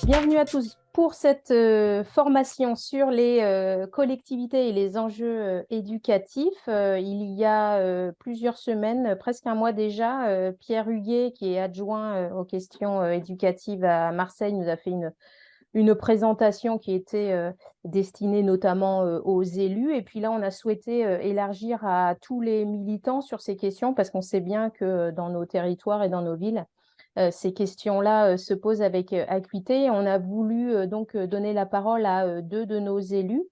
Bienvenue à tous pour cette formation sur les collectivités et les enjeux éducatifs. Il y a plusieurs semaines, presque un mois déjà, Pierre Huguet, qui est adjoint aux questions éducatives à Marseille, nous a fait une présentation qui était destinée notamment aux élus. Et puis là, on a souhaité élargir à tous les militants sur ces questions parce qu'on sait bien que dans nos territoires et dans nos villes, ces questions-là se posent avec acuité. On a voulu donc donner la parole à deux de nos élus.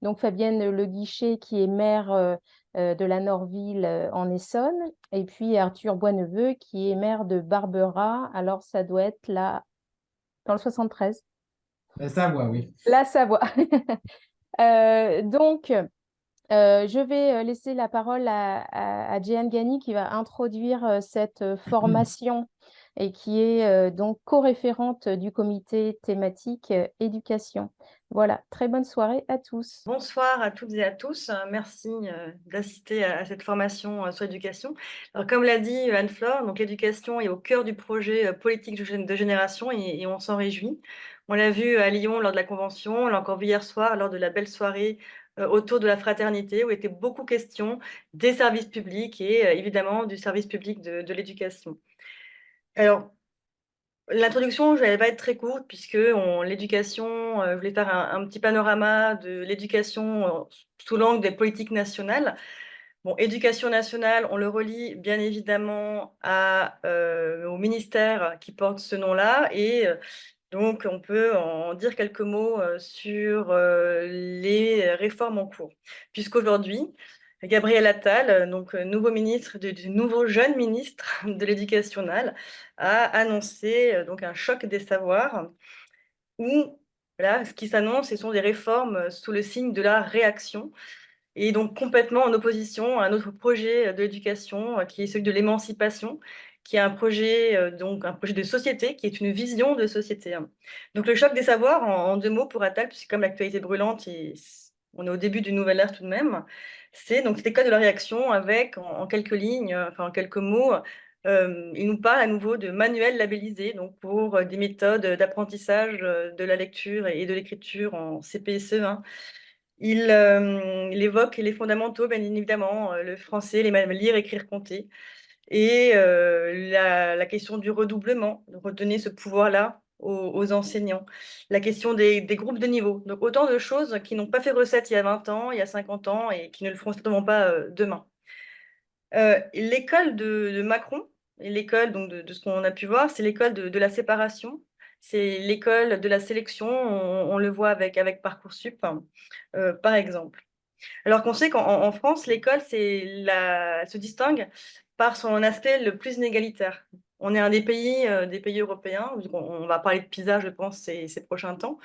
Donc Fabienne Le Guichet, qui est maire de la Norville en Essonne, et puis Arthur Boisneveu, qui est maire de Barbera. Alors ça doit être là, dans le 73. La Savoie, oui. La Savoie. Donc, je vais laisser la parole à Jehan Gani qui va introduire cette formation et qui est donc co-référente du comité thématique éducation. Voilà, très bonne soirée à tous. Bonsoir à toutes et à tous. Merci d'assister à cette formation sur l'éducation. Alors, comme l'a dit Anne-Flore, donc l'éducation est au cœur du projet politique de génération et on s'en réjouit. On l'a vu à Lyon lors de la convention, on l'a encore vu hier soir lors de la belle soirée autour de la fraternité où il était beaucoup question des services publics et évidemment du service public de l'éducation. Alors, l'introduction, elle va être très courte puisque l'éducation, je voulais faire un petit panorama de l'éducation sous l'angle des politiques nationales. Bon, éducation nationale, on le relie bien évidemment au ministère qui porte ce nom-là et donc on peut en dire quelques mots sur les réformes en cours. Puisqu'aujourd'hui, Gabriel Attal, donc nouveau ministre, du nouveau jeune ministre de l'Éducation nationale, a annoncé donc un choc des savoirs où voilà, ce qui s'annonce, ce sont des réformes sous le signe de la réaction et donc complètement en opposition à un autre projet de l'éducation qui est celui de l'émancipation, qui est un projet, donc un projet de société, qui est une vision de société, hein. Donc le choc des savoirs, en deux mots pour Attal, puisque comme l'actualité est brûlante et on est au début d'une nouvelle ère tout de même, c'est donc cette école de la réaction avec, en quelques lignes, enfin en quelques mots, il nous parle à nouveau de manuels labellisés, donc pour des méthodes d'apprentissage de la lecture et de l'écriture en CP et CE1. Il évoque les fondamentaux, bien évidemment, le français, lire, écrire, compter et la question du redoublement, de redonner ce pouvoir-là aux enseignants. La question des groupes de niveau. Donc autant de choses qui n'ont pas fait recette il y a 20 ans, il y a 50 ans et qui ne le feront certainement pas demain. L'école de Macron et l'école donc de ce qu'on a pu voir, c'est l'école de la séparation. C'est l'école de la sélection, on le voit avec Parcoursup, par exemple. Alors qu'on sait qu'en France, l'école se distingue par son aspect le plus inégalitaire. On est un des pays européens, on va parler de PISA, je pense, ces prochains temps,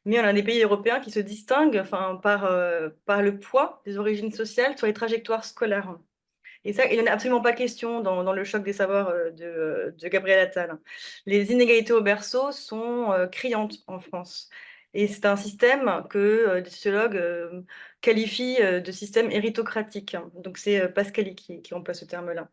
mais on est un des pays européens qui se distingue enfin, par le poids des origines sociales sur les trajectoires scolaires. Et ça, il n'en est absolument pas question dans le choc des savoirs de Gabriel Attal. Les inégalités au berceau sont criantes en France. Et c'est un système que des sociologues qualifient de système héritocratique. Donc c'est Pascali qui emploie ce terme-là.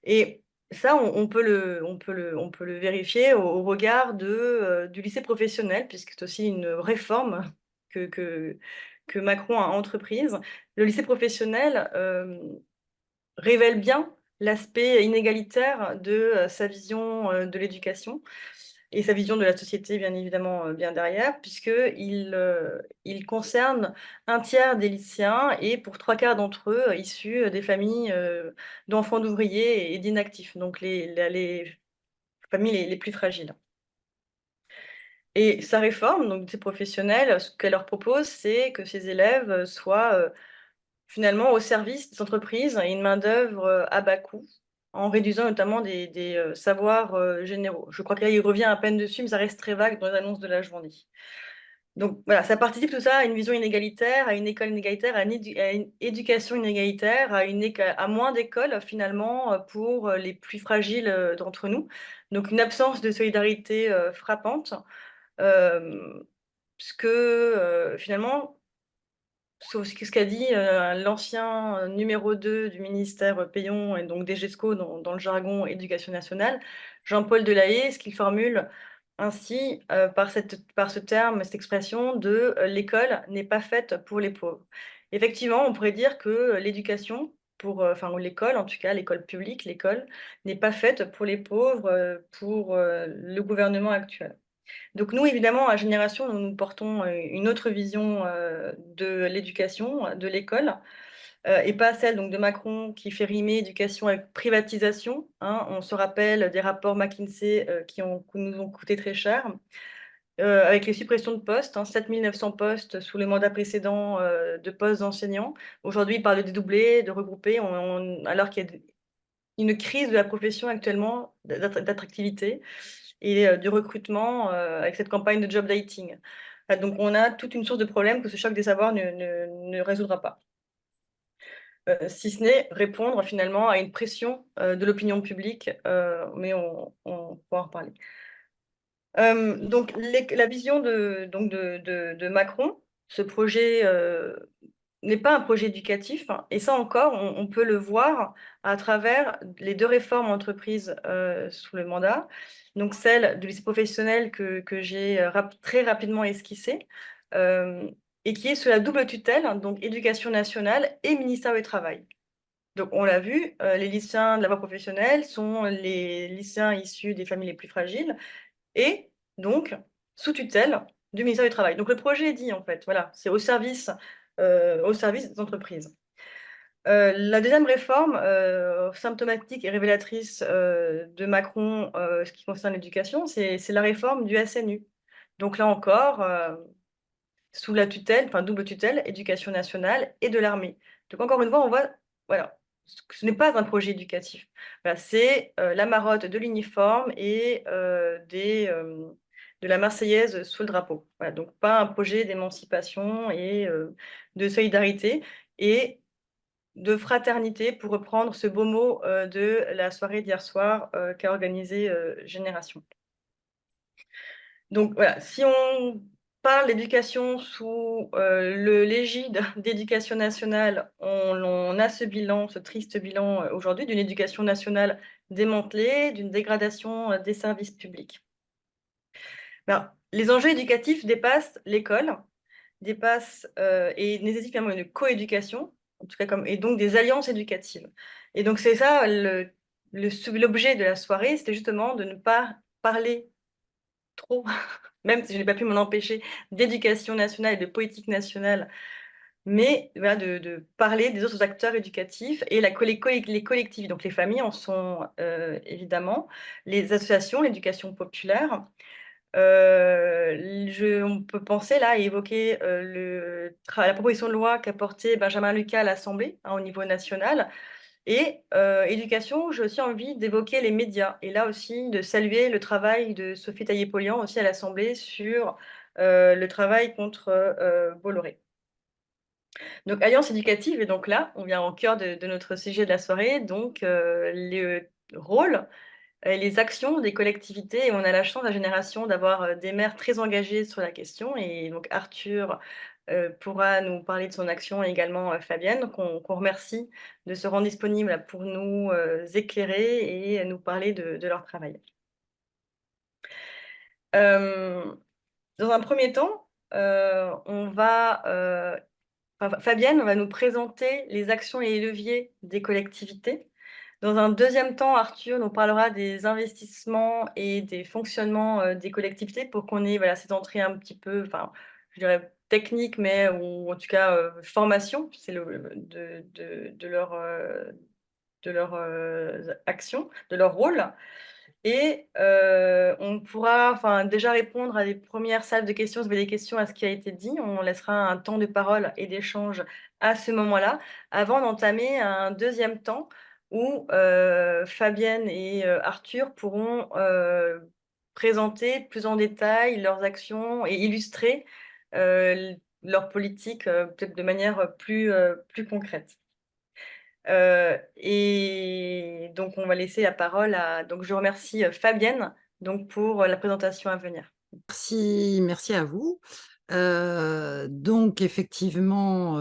Et ça, on peut le vérifier au regard du lycée professionnel, puisque c'est aussi une réforme que, que, que Macron a entreprise. Le lycée professionnel révèle bien l'aspect inégalitaire de sa vision de l'éducation et sa vision de la société, bien évidemment, bien derrière, puisqu'il concerne un tiers des lycéens et pour trois quarts d'entre eux issus des familles d'enfants d'ouvriers et d'inactifs, donc les familles les plus fragiles. Et sa réforme, donc ces professionnels, ce qu'elle leur propose, c'est que ces élèves soient finalement au service des entreprises et une main-d'œuvre à bas coût, en réduisant notamment des savoirs généraux. Je crois que là, il revient à peine dessus, mais ça reste très vague dans les annonces de la journée. Donc voilà, ça participe tout ça à une vision inégalitaire, à une école inégalitaire, à une éducation inégalitaire, à moins d'écoles finalement pour les plus fragiles d'entre nous. Donc une absence de solidarité frappante, euh, ce que finalement ce qu'a dit l'ancien numéro 2 du ministère Payon et donc DGESCO dans le jargon éducation nationale, Jean-Paul Delahaye, ce qu'il formule ainsi par ce terme, cette expression de l'école n'est pas faite pour les pauvres. Effectivement, on pourrait dire que l'éducation, enfin ou l'école en tout cas, l'école publique, l'école n'est pas faite pour les pauvres, pour le gouvernement actuel. Donc nous, évidemment, à Génération, nous portons une autre vision de l'éducation, de l'école, et pas celle donc, de Macron qui fait rimer éducation avec privatisation, hein. On se rappelle des rapports McKinsey qui nous ont coûté très cher, avec les suppressions de postes, hein, 7 900 postes sous les mandats précédents de postes d'enseignants. Aujourd'hui, il parle de dédoubler, de regrouper, alors qu'il y a une crise de la profession actuellement, d'attractivité et du recrutement avec cette campagne de job dating. Donc on a toute une source de problèmes que ce choc des savoirs ne résoudra pas. Si ce n'est répondre finalement à une pression de l'opinion publique, mais on pourra en reparler. Donc la vision de Macron, ce projet n'est pas un projet éducatif, hein, et ça encore, on peut le voir à travers les 2 réformes entreprises sous le mandat. Donc celle du lycée professionnel que j'ai très rapidement esquissée, et qui est sous la double tutelle, hein, donc éducation nationale et ministère du travail. Donc on l'a vu, les lycéens de la voie professionnelle sont les lycéens issus des familles les plus fragiles et donc sous tutelle du ministère du Travail. Donc le projet est dit en fait, voilà, c'est au service des entreprises. La deuxième réforme, symptomatique et révélatrice, de Macron, ce qui concerne l'éducation, c'est la réforme du SNU. Donc là encore, sous la tutelle, enfin double tutelle, éducation nationale et de l'armée. Donc encore une fois, on voit, voilà, ce n'est pas un projet éducatif. Voilà, c'est la marotte de l'uniforme et de la Marseillaise sous le drapeau. Voilà, donc pas un projet d'émancipation et de solidarité et de fraternité, pour reprendre ce beau mot de la soirée d'hier soir qu'a organisée Génération. Donc voilà, si on parle d'éducation sous l'égide d'éducation nationale, on a ce bilan, ce triste bilan aujourd'hui d'une éducation nationale démantelée, d'une dégradation des services publics. Ben, les enjeux éducatifs dépassent l'école, et nécessitent finalement une coéducation, en tout cas et donc des alliances éducatives. Et donc c'est ça l'objet de la soirée, c'était justement de ne pas parler trop, même si je n'ai pas pu m'en empêcher, d'éducation nationale et de politique nationale, mais voilà, de parler des autres acteurs éducatifs et les collectifs. Donc les familles en sont évidemment, les associations, l'éducation populaire. On peut penser là et évoquer la proposition de loi qu'a portée Benjamin Lucas à l'Assemblée, hein, au niveau national. Et éducation, j'ai aussi envie d'évoquer les médias et là aussi de saluer le travail de Sophie Taillé-Polian aussi à l'Assemblée sur le travail contre Bolloré. Donc alliance éducative, et donc là, on vient au cœur de notre sujet de la soirée, donc le rôle et les actions des collectivités. Et on a la chance à Génération d'avoir des maires très engagés sur la question. Et donc Arthur pourra nous parler de son action, et également Fabienne, qu'on remercie de se rendre disponible pour nous éclairer et nous parler de leur travail. Dans un premier temps, Fabienne va nous présenter les actions et les leviers des collectivités. Dans un deuxième temps, Arthur nous parlera des investissements et des fonctionnements des collectivités pour qu'on ait voilà, cette entrée un petit peu, enfin, je dirais technique, mais ou en tout cas formation, c'est de leur action, de leur rôle. Et on pourra déjà répondre à des premières salves de questions, si vous avez des questions à ce qui a été dit. On laissera un temps de parole et d'échange à ce moment-là, avant d'entamer un deuxième temps où Fabienne et Arthur pourront présenter plus en détail leurs actions et illustrer leur politique peut-être de manière plus concrète. Et donc on va laisser la parole donc je remercie Fabienne donc pour la présentation à venir. Merci à vous. Donc, effectivement,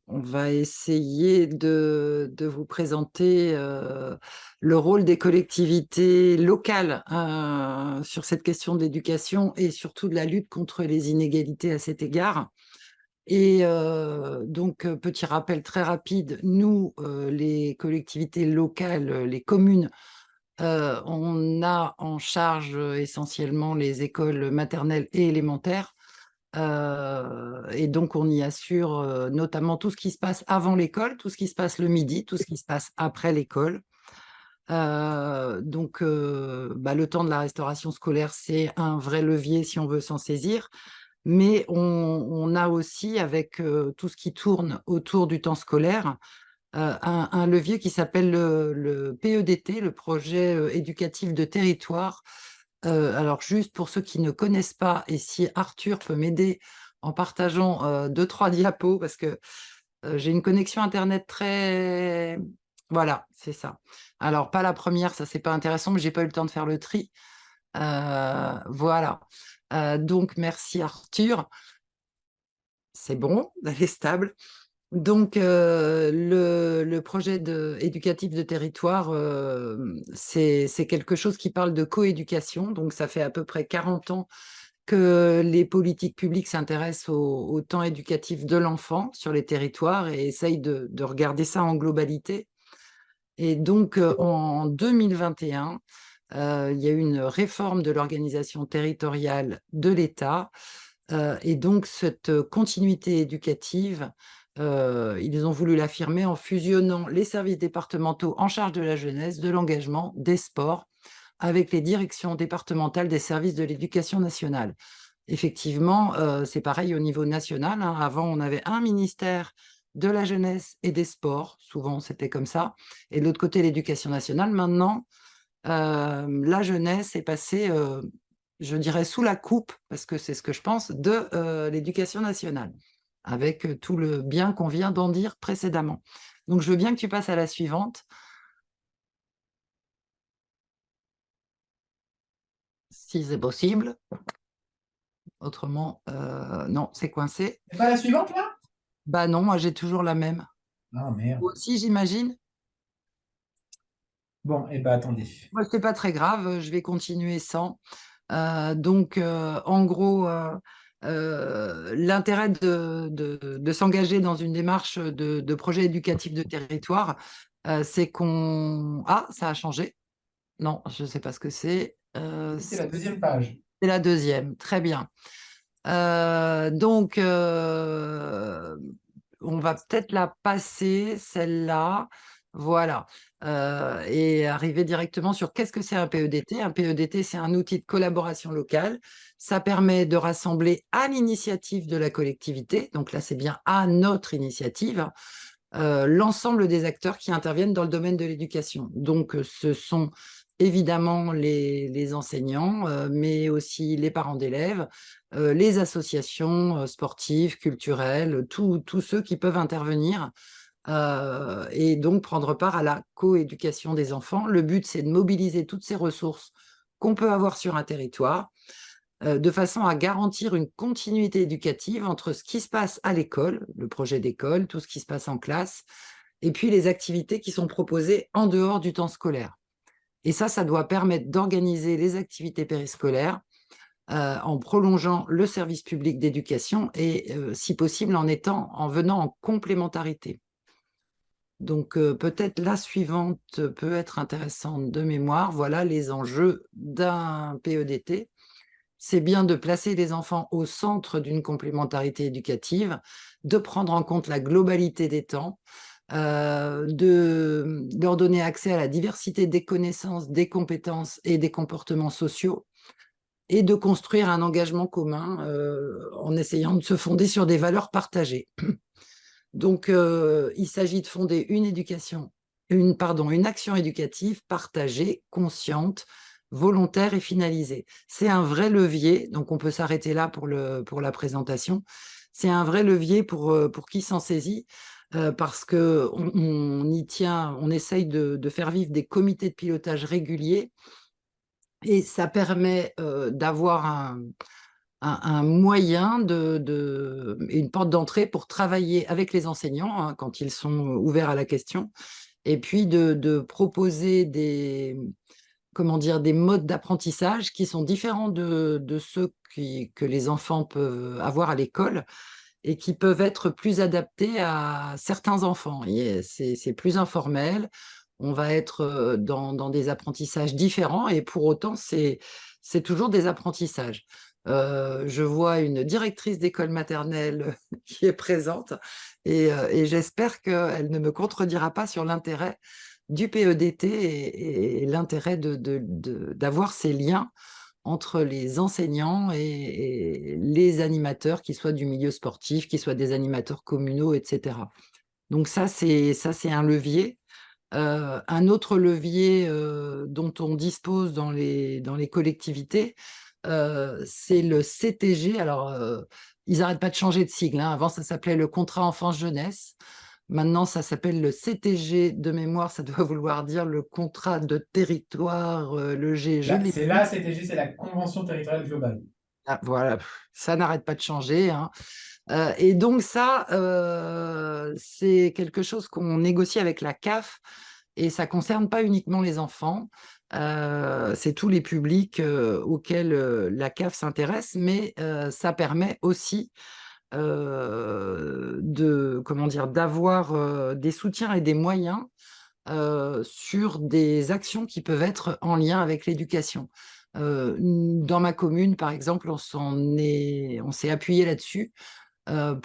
on va essayer de vous présenter le rôle des collectivités locales sur cette question de l'éducation et surtout de la lutte contre les inégalités à cet égard. Et donc, petit rappel très rapide, nous, les collectivités locales, les communes, on a en charge essentiellement les écoles maternelles et élémentaires. Et donc, on y assure notamment tout ce qui se passe avant l'école, tout ce qui se passe le midi, tout ce qui se passe après l'école. Donc, le temps de la restauration scolaire, c'est un vrai levier si on veut s'en saisir. Mais on a aussi, avec tout ce qui tourne autour du temps scolaire, un levier qui s'appelle le PEDT, le projet éducatif de territoire. Alors, juste pour ceux qui ne connaissent pas, et si Arthur peut m'aider en partageant 2-3 diapos, parce que j'ai une connexion Internet très... Voilà, c'est ça. Alors, pas la première, ça, c'est pas intéressant, mais j'ai pas eu le temps de faire le tri. Voilà. Donc, merci Arthur. C'est bon, elle est stable. Donc, le projet éducatif de territoire, c'est quelque chose qui parle de coéducation. Donc, ça fait à peu près 40 ans que les politiques publiques s'intéressent au temps éducatif de l'enfant sur les territoires et essayent de regarder ça en globalité. Et donc, en 2021, il y a eu une réforme de l'organisation territoriale de l'État. Et donc, cette continuité éducative, ils ont voulu l'affirmer en fusionnant les services départementaux en charge de la jeunesse, de l'engagement, des sports, avec les directions départementales des services de l'éducation nationale. Effectivement, c'est pareil au niveau national, hein. Avant, on avait un ministère de la jeunesse et des sports, souvent c'était comme ça, et de l'autre côté, l'éducation nationale. Maintenant, la jeunesse est passée, je dirais, sous la coupe, parce que c'est ce que je pense, de l'éducation nationale, avec tout le bien qu'on vient d'en dire précédemment. Donc, je veux bien que tu passes à la suivante, si c'est possible. Autrement, non, c'est coincé. C'est pas la suivante, là? Bah non, moi j'ai toujours la même. Ah, merde. Moi aussi, j'imagine. Bon, et ben attendez. Moi, c'est pas très grave, je vais continuer sans. Donc, en gros, l'intérêt de s'engager dans une démarche de projet éducatif de territoire, c'est qu'on... Ah, ça a changé. Non, je ne sais pas ce que c'est. C'est la deuxième page. C'est la deuxième, très bien. Donc, on va peut-être la passer, celle-là. Voilà. Et arriver directement sur qu'est-ce que c'est un PEDT. Un PEDT, c'est un outil de collaboration locale. Ça permet de rassembler à l'initiative de la collectivité, donc là, c'est bien à notre initiative, l'ensemble des acteurs qui interviennent dans le domaine de l'éducation. Donc, ce sont évidemment les enseignants, mais aussi les parents d'élèves, les associations sportives, culturelles, tous ceux qui peuvent intervenir et donc prendre part à la coéducation des enfants. Le but, c'est de mobiliser toutes ces ressources qu'on peut avoir sur un territoire, de façon à garantir une continuité éducative entre ce qui se passe à l'école, le projet d'école, tout ce qui se passe en classe, et puis les activités qui sont proposées en dehors du temps scolaire. Et ça doit permettre d'organiser les activités périscolaires en prolongeant le service public d'éducation et, si possible, en venant en complémentarité. Donc, peut-être la suivante peut être intéressante de mémoire. Voilà les enjeux d'un PEDT. C'est bien de placer les enfants au centre d'une complémentarité éducative, de prendre en compte la globalité des temps, de leur donner accès à la diversité des connaissances, des compétences et des comportements sociaux, et de construire un engagement commun en essayant de se fonder sur des valeurs partagées. Donc, il s'agit de fonder une action éducative partagée, consciente, volontaire et finalisée. C'est un vrai levier, donc on peut s'arrêter là pour la présentation. C'est un vrai levier pour qui s'en saisit, parce qu'on y tient, on essaye de faire vivre des comités de pilotage réguliers, et ça permet d'avoir un moyen et une porte d'entrée pour travailler avec les enseignants, hein, quand ils sont ouverts à la question, et puis de proposer comment dire, des modes d'apprentissage qui sont différents de ceux que les enfants peuvent avoir à l'école et qui peuvent être plus adaptés à certains enfants. C'est plus informel, on va être dans des apprentissages différents et pour autant, c'est toujours des apprentissages. Je vois une directrice d'école maternelle qui est présente et j'espère qu'elle ne me contredira pas sur l'intérêt du PEDT et l'intérêt d'avoir ces liens entre les enseignants et les animateurs, qu'ils soient du milieu sportif, qu'ils soient des animateurs communaux, etc. Donc ça, c'est un levier. Un autre levier dont on dispose dans les collectivités, c'est le CTG. Alors, ils n'arrêtent pas de changer de sigle, hein. Avant, ça s'appelait le contrat enfance-jeunesse. Maintenant, ça s'appelle le CTG de mémoire. Ça doit vouloir dire le contrat de territoire, le G, je l'ai C'est plus. la CTG, c'est la Convention territoriale globale. Ah, voilà, ça n'arrête pas de changer, hein. Et donc ça, c'est quelque chose qu'on négocie avec la CAF et ça ne concerne pas uniquement les enfants, c'est tous les publics auxquels la CAF s'intéresse, mais ça permet aussi comment dire, d'avoir des soutiens et des moyens sur des actions qui peuvent être en lien avec l'éducation. Dans ma commune, par exemple, on s'est appuyé là-dessus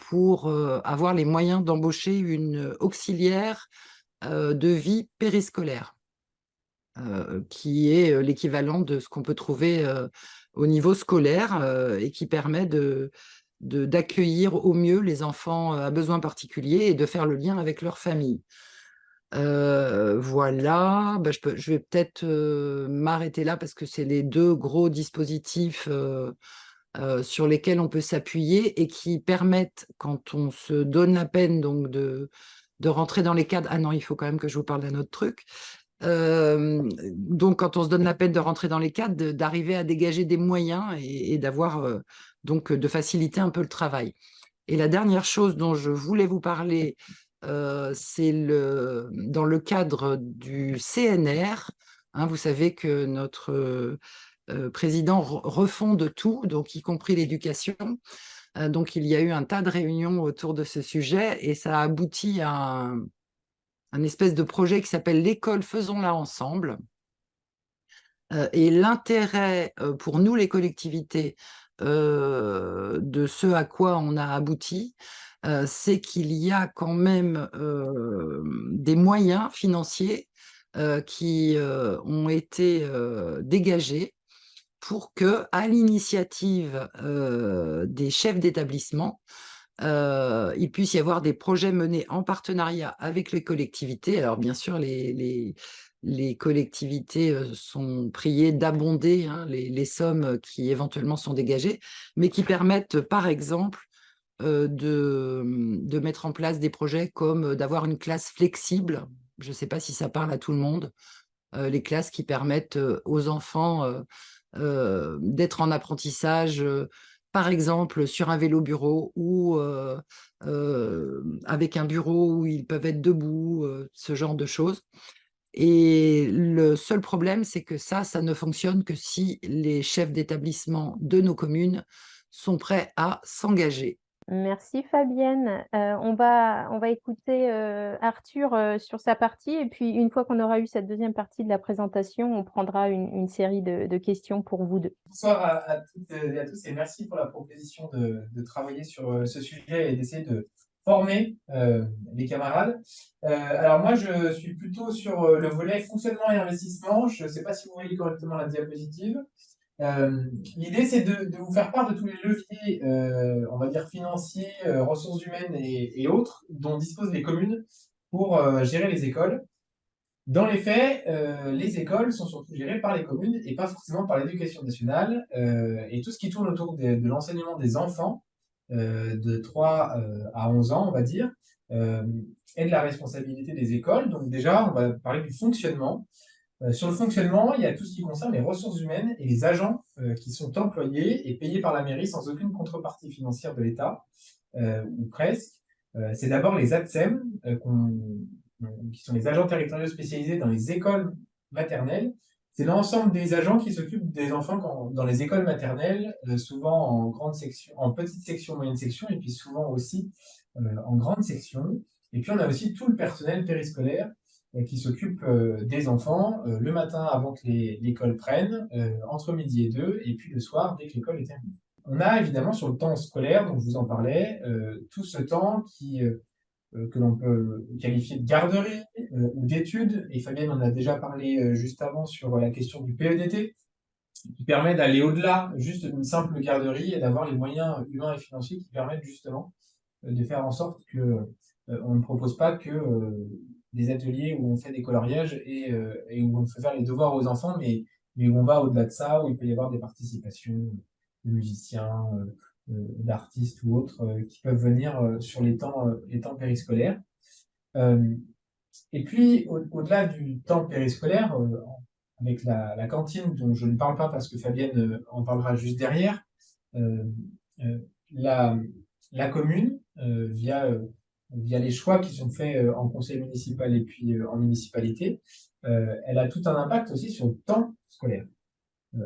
pour avoir les moyens d'embaucher une auxiliaire de vie périscolaire, qui est l'équivalent de ce qu'on peut trouver au niveau scolaire et qui permet d'accueillir au mieux les enfants à besoins particuliers et de faire le lien avec leur famille. Voilà, bah, je vais peut-être m'arrêter là parce que c'est les deux gros dispositifs sur lesquels on peut s'appuyer et qui permettent, quand on se donne la peine donc de rentrer dans les cadres. Ah non, il faut quand même que je vous parle d'un autre truc. Donc, quand on se donne la peine de rentrer dans les cadres, d'arriver à dégager des moyens et d'avoir donc de faciliter un peu le travail. Et la dernière chose dont je voulais vous parler, c'est dans le cadre du CNR. Hein, vous savez que notre président refonde tout, donc y compris l'éducation. Donc, il y a eu un tas de réunions autour de ce sujet et ça a abouti à un espèce de projet qui s'appelle l'école Faisons-la ensemble. Et l'intérêt pour nous, les collectivités, de ce à quoi on a abouti, c'est qu'il y a quand même des moyens financiers qui ont été dégagés pour que, à l'initiative des chefs d'établissement, il puisse y avoir des projets menés en partenariat avec les collectivités. Alors, bien sûr, les collectivités sont priées d'abonder hein, les sommes qui éventuellement sont dégagées, mais qui permettent, par exemple, de mettre en place des projets comme d'avoir une classe flexible. Je ne sais pas si ça parle à tout le monde. Les classes qui permettent aux enfants d'être en apprentissage, par exemple sur un vélo bureau ou avec un bureau où ils peuvent être debout, ce genre de choses. Et le seul problème, c'est que ça ne fonctionne que si les chefs d'établissement de nos communes sont prêts à s'engager. Merci Fabienne. On va écouter Arthur sur sa partie et puis une fois qu'on aura eu cette deuxième partie de la présentation, on prendra une série de questions pour vous deux. Bonsoir à toutes et à tous et merci pour la proposition de travailler sur ce sujet et d'essayer de former les camarades. Alors moi, je suis plutôt sur le volet fonctionnement et investissement. Je ne sais pas si vous voyez correctement la diapositive. L'idée, c'est de vous faire part de tous les leviers, on va dire financiers, ressources humaines et autres dont disposent les communes pour gérer les écoles. Dans les faits, les écoles sont surtout gérées par les communes et pas forcément par l'éducation nationale. Et tout ce qui tourne autour de l'enseignement des enfants de 3 à 11 ans, on va dire, est de la responsabilité des écoles. Donc déjà, on va parler du fonctionnement. Sur le fonctionnement, il y a tout ce qui concerne les ressources humaines et les agents qui sont employés et payés par la mairie sans aucune contrepartie financière de l'État, ou presque. C'est d'abord les ATSEM, qui sont les agents territoriaux spécialisés dans les écoles maternelles. C'est l'ensemble des agents qui s'occupent des enfants dans les écoles maternelles, souvent en grande section, en petite section, moyenne section, et puis souvent aussi en grande section. Et puis on a aussi tout le personnel périscolaire qui s'occupe des enfants le matin avant que l'école prenne, entre midi et 2, et puis le soir dès que l'école est terminée. On a évidemment sur le temps scolaire, dont je vous en parlais, tout ce temps que l'on peut qualifier de garderie ou d'études. Et Fabienne en a déjà parlé juste avant sur la question du PEDT, qui permet d'aller au-delà juste d'une simple garderie et d'avoir les moyens humains et financiers qui permettent justement de faire en sorte que on ne propose pas que des ateliers où on fait des coloriages et où on fait faire les devoirs aux enfants, mais où on va au-delà de ça, où il peut y avoir des participations de musiciens, d'artistes ou autres qui peuvent venir sur les temps périscolaires. Et puis, au-delà du temps périscolaire, avec la cantine, dont je ne parle pas parce que Fabienne en parlera juste derrière, euh, euh, la commune, via les choix qui sont faits en conseil municipal et puis en municipalité, elle a tout un impact aussi sur le temps scolaire.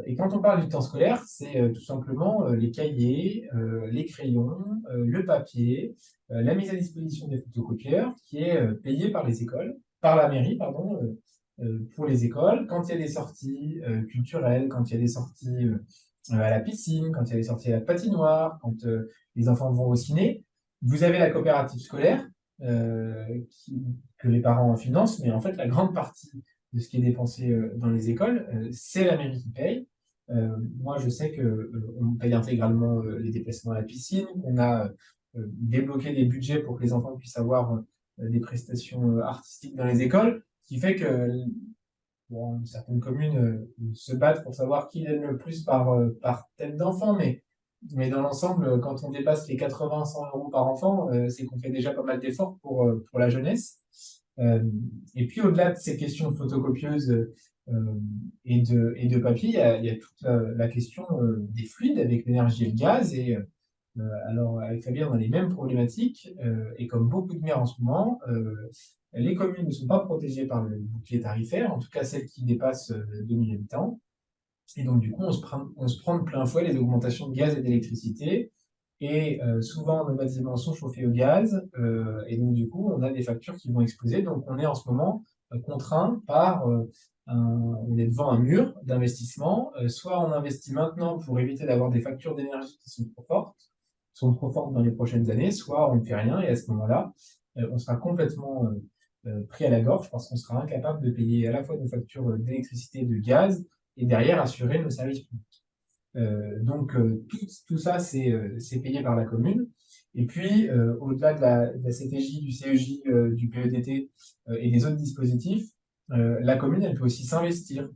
Et quand on parle du temps scolaire, c'est tout simplement les cahiers, les crayons, le papier, la mise à disposition des photocopieurs qui est payé par les écoles, par la mairie, pardon, pour les écoles, quand il y a des sorties culturelles, quand il y a des sorties à la piscine, quand il y a des sorties à la patinoire, quand les enfants vont au ciné. Vous avez la coopérative scolaire que les parents financent, mais en fait, la grande partie de ce qui est dépensé dans les écoles, c'est la mairie qui paye. Moi, je sais que on paye intégralement les déplacements à la piscine, qu'on a débloqué des budgets pour que les enfants puissent avoir des prestations artistiques dans les écoles, ce qui fait que bon, certaines communes se battent pour savoir qui donne le plus par tête d'enfant, mais dans l'ensemble, quand on dépasse les 80-100 euros par enfant, c'est qu'on fait déjà pas mal d'efforts pour la jeunesse. Euh, et puis au-delà de ces questions de photocopieuses et de papier, il y a toute la question des fluides avec l'énergie et le gaz. Et alors avec Fabien, on a les mêmes problématiques. Et comme beaucoup de maires en ce moment, les communes ne sont pas protégées par le bouclier tarifaire, en tout cas celles qui dépassent 2000 habitants. Et donc, du coup, on se prend de plein fouet les augmentations de gaz et d'électricité. Et souvent, nos bâtiments sont chauffés au gaz. Et donc, du coup, on a des factures qui vont exploser. Donc, on est en ce moment contraint par on est devant un mur d'investissement. Soit on investit maintenant pour éviter d'avoir des factures d'énergie qui sont trop fortes dans les prochaines années, soit on ne fait rien. Et à ce moment-là, on sera complètement pris à la gorge parce qu'on sera incapable de payer à la fois nos factures d'électricité et de gaz et derrière assurer nos services publics. Donc tout ça, c'est payé par la commune. Et puis, au-delà de la CTJ, du CEJ, du PEDT et des autres dispositifs, la commune, elle peut aussi s'investir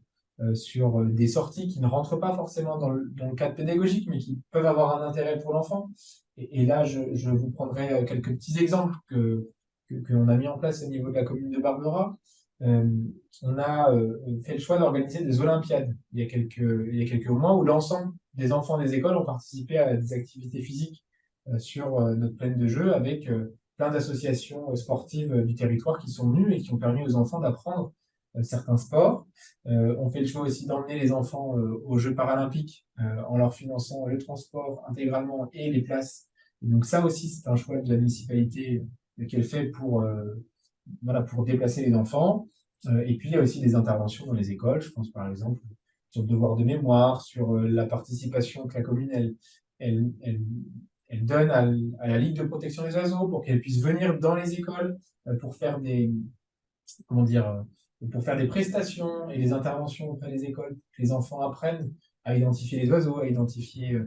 sur des sorties qui ne rentrent pas forcément dans le cadre pédagogique, mais qui peuvent avoir un intérêt pour l'enfant. Et là, je vous prendrai quelques petits exemples que l'on a mis en place au niveau de la commune de Barbera. Euh, on a fait le choix d'organiser des Olympiades il y a quelques mois où l'ensemble des enfants des écoles ont participé à des activités physiques sur notre plaine de jeu avec plein d'associations sportives du territoire qui sont venues et qui ont permis aux enfants d'apprendre certains sports. On fait le choix aussi d'emmener les enfants aux Jeux paralympiques en leur finançant le transport intégralement et les places. Et donc ça aussi, c'est un choix de la municipalité qu'elle fait voilà, pour déplacer les enfants. Et puis, il y a aussi des interventions dans les écoles. Je pense par exemple sur le devoir de mémoire, sur la participation que la commune, elle, elle, elle donne à la Ligue de protection des oiseaux pour qu'elle puisse venir dans les écoles pour faire comment dire, pour faire des prestations et des interventions auprès des écoles, pour que les enfants apprennent à identifier les oiseaux, à identifier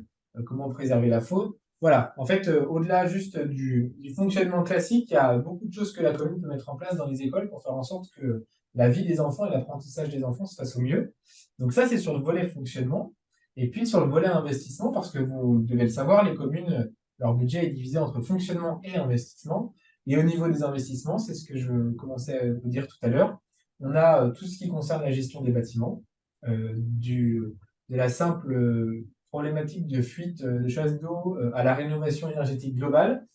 comment préserver la faune. Voilà, en fait, au-delà juste du fonctionnement classique, il y a beaucoup de choses que la commune peut mettre en place dans les écoles pour faire en sorte que la vie des enfants et l'apprentissage des enfants se fasse au mieux. Donc ça, c'est sur le volet fonctionnement. Et puis sur le volet investissement, parce que vous devez le savoir, les communes, leur budget est divisé entre fonctionnement et investissement. Et au niveau des investissements, c'est ce que je commençais à vous dire tout à l'heure, On a tout ce qui concerne la gestion des bâtiments, de la simple problématique de fuite de chasse d'eau à la rénovation énergétique globale.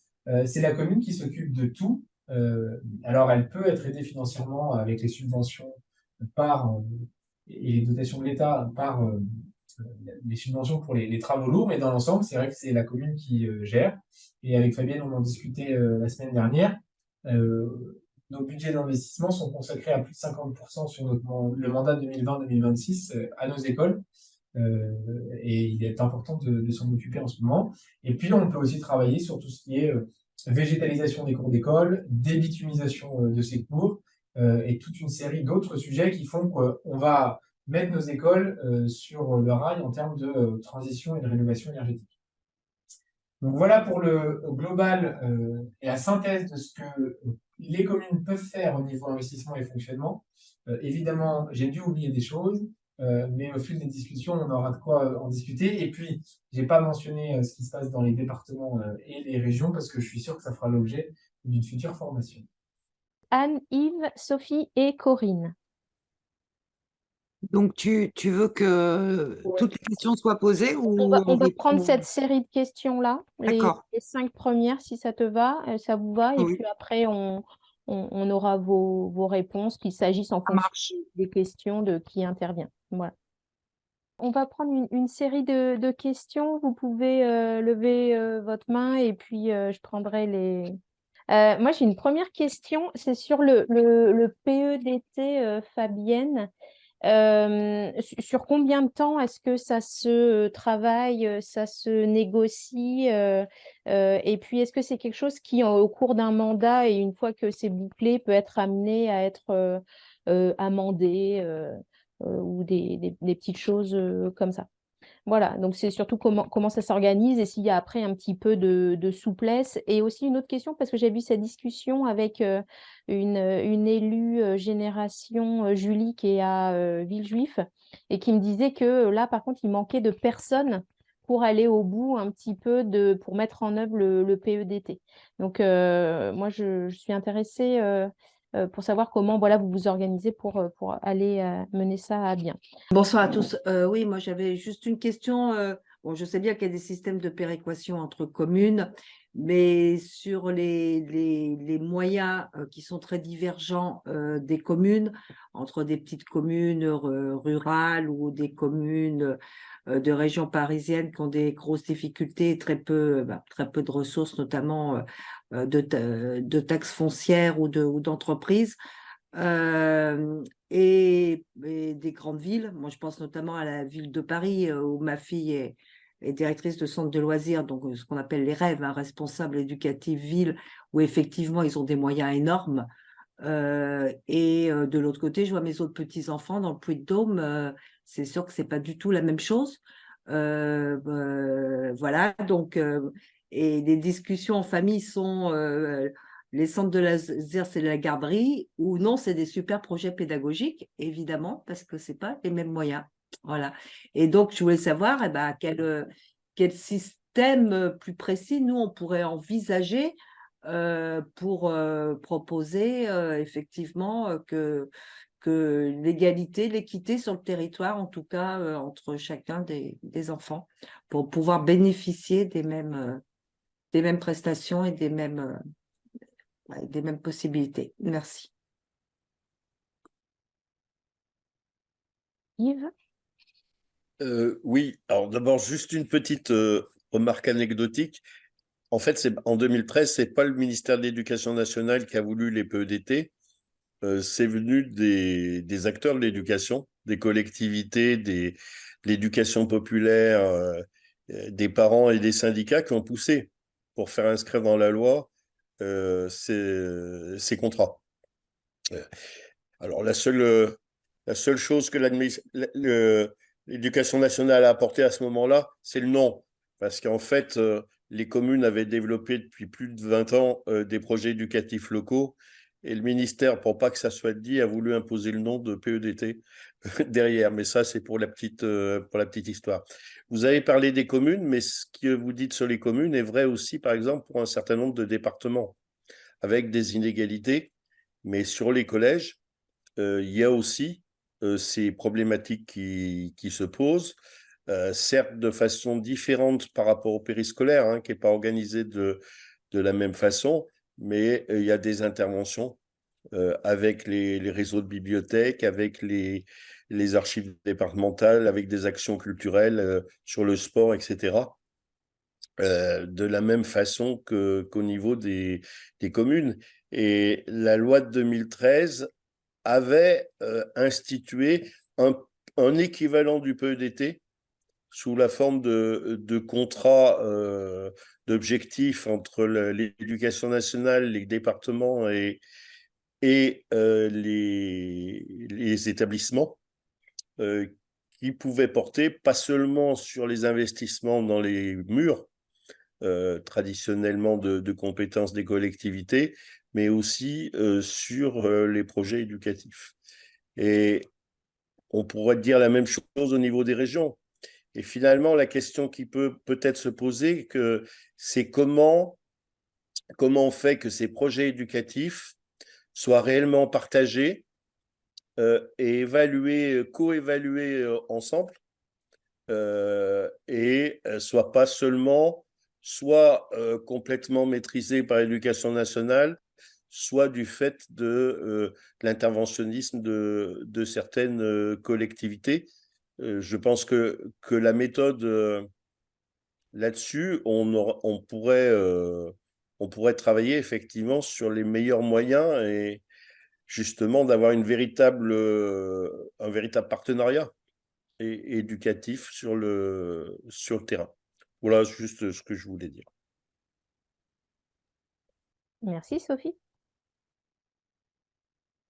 C'est la commune qui s'occupe de tout. Alors, elle peut être aidée financièrement avec les subventions par, et les dotations de l'État par les subventions pour les travaux lourds, mais dans l'ensemble, c'est vrai que c'est la commune qui gère. Et avec Fabienne, on en discutait la semaine dernière. Nos budgets d'investissement sont consacrés à plus de 50% sur le mandat 2020-2026 à nos écoles. Et il est important de s'en occuper en ce moment. Et puis, on peut aussi travailler sur tout ce qui est végétalisation des cours d'école, débitumisation de ces cours, et toute une série d'autres sujets qui font qu'on va mettre nos écoles sur le rail en termes de transition et de rénovation énergétique. Donc voilà pour le global et la synthèse de ce que les communes peuvent faire au niveau investissement et fonctionnement. Évidemment, j'ai dû oublier des choses, mais au fil des discussions, on aura de quoi en discuter. Et puis, j'ai pas mentionné ce qui se passe dans les départements et les régions parce que je suis sûr que ça fera l'objet d'une future formation. Anne, Yves, Sophie et Corinne. Donc, tu veux que Ouais. toutes les questions soient posées ou On va veut prendre qu'on- cette série de questions-là, D'accord, les 5 premières, si ça te va, ça vous va, et oui, puis après, on aura vos réponses, qu'il s'agisse en ça fonction marche. des questions de qui intervient. Voilà. On va prendre une série de questions. Vous pouvez lever votre main et puis je prendrai les. Moi, j'ai une première question. C'est sur le PEDT, Fabienne. Sur combien de temps est-ce que ça se travaille, ça se négocie et puis est-ce que c'est quelque chose qui, au cours d'un mandat et une fois que c'est bouclé, peut être amené à être amendé ou des petites choses comme ça? Voilà, donc c'est surtout comment ça s'organise et s'il y a après un petit peu de souplesse. Et aussi une autre question, parce que j'ai vu cette discussion avec une élue génération Julie qui est à Villejuif et qui me disait que là, par contre, il manquait de personnes pour aller au bout un petit peu pour mettre en œuvre le PEDT. Donc, moi, je suis intéressée pour savoir comment voilà, vous vous organisez pour aller mener ça à bien. Bonsoir à tous. Oui, moi j'avais juste une question. Bon, je sais bien qu'il y a des systèmes de péréquation entre communes, mais sur les moyens qui sont très divergents des communes, entre des petites communes rurales ou des communes de région parisienne qui ont des grosses difficultés, très peu de ressources, notamment de taxes foncières ou d'entreprises. Et des grandes villes. Moi, je pense notamment à la ville de Paris, où ma fille est directrice de centre de loisirs, donc ce qu'on appelle les rêves, responsable éducatif ville, où effectivement, ils ont des moyens énormes. Et de l'autre côté, je vois mes autres petits-enfants dans le Puy-de-Dôme. C'est sûr que c'est pas du tout la même chose. Voilà, donc, et les discussions en famille sont... les centres de loisirs, c'est la garderie, ou non, c'est des super projets pédagogiques, évidemment, parce que ce n'est pas les mêmes moyens. Voilà. Et donc, je voulais savoir quel système plus précis, nous, on pourrait envisager pour proposer effectivement que l'égalité, l'équité sur le territoire, en tout cas entre chacun des enfants, pour pouvoir bénéficier des mêmes prestations et des mêmes possibilités. Merci. Yves? Oui, alors d'abord, juste une petite remarque anecdotique. En fait, en 2013, ce n'est pas le ministère de l'Éducation nationale qui a voulu les PEDT. C'est venu des acteurs de l'éducation, des collectivités, de l'éducation populaire, des parents et des syndicats qui ont poussé pour faire inscrire dans la loi ces contrats. Alors, la seule chose que l'éducation nationale a apporté à ce moment-là, c'est le nom. Parce qu'en fait, les communes avaient développé depuis plus de 20 ans des projets éducatifs locaux. Et le ministère, pour pas que ça soit dit, a voulu imposer le nom de PEDT derrière. Mais ça, c'est pour la petite histoire. Vous avez parlé des communes, mais ce que vous dites sur les communes est vrai aussi, par exemple, pour un certain nombre de départements, avec des inégalités. Mais sur les collèges, il y a aussi ces problématiques qui se posent, certes de façon différente par rapport au périscolaire, hein, qui n'est pas organisé de la même façon, mais il y a des interventions avec les réseaux de bibliothèques, avec les archives départementales, avec des actions culturelles sur le sport, etc. De la même façon qu'au niveau des communes. Et la loi de 2013 avait institué un équivalent du PEDT sous la forme de contrats d'objectifs entre l'éducation nationale, les départements et les établissements qui pouvaient porter pas seulement sur les investissements dans les murs, traditionnellement de compétences des collectivités, mais aussi sur les projets éducatifs. Et on pourrait dire la même chose au niveau des régions. Et finalement, la question qui peut peut-être se poser, c'est comment on fait que ces projets éducatifs soient réellement partagés et évalués, co-évalués ensemble, et soient pas seulement soit complètement maîtrisés par l'éducation nationale, soit du fait de l'interventionnisme de certaines collectivités. Je pense que la méthode là-dessus, on pourrait travailler effectivement sur les meilleurs moyens et justement d'avoir un véritable partenariat éducatif sur le terrain. Voilà juste ce que je voulais dire. Merci, Sophie.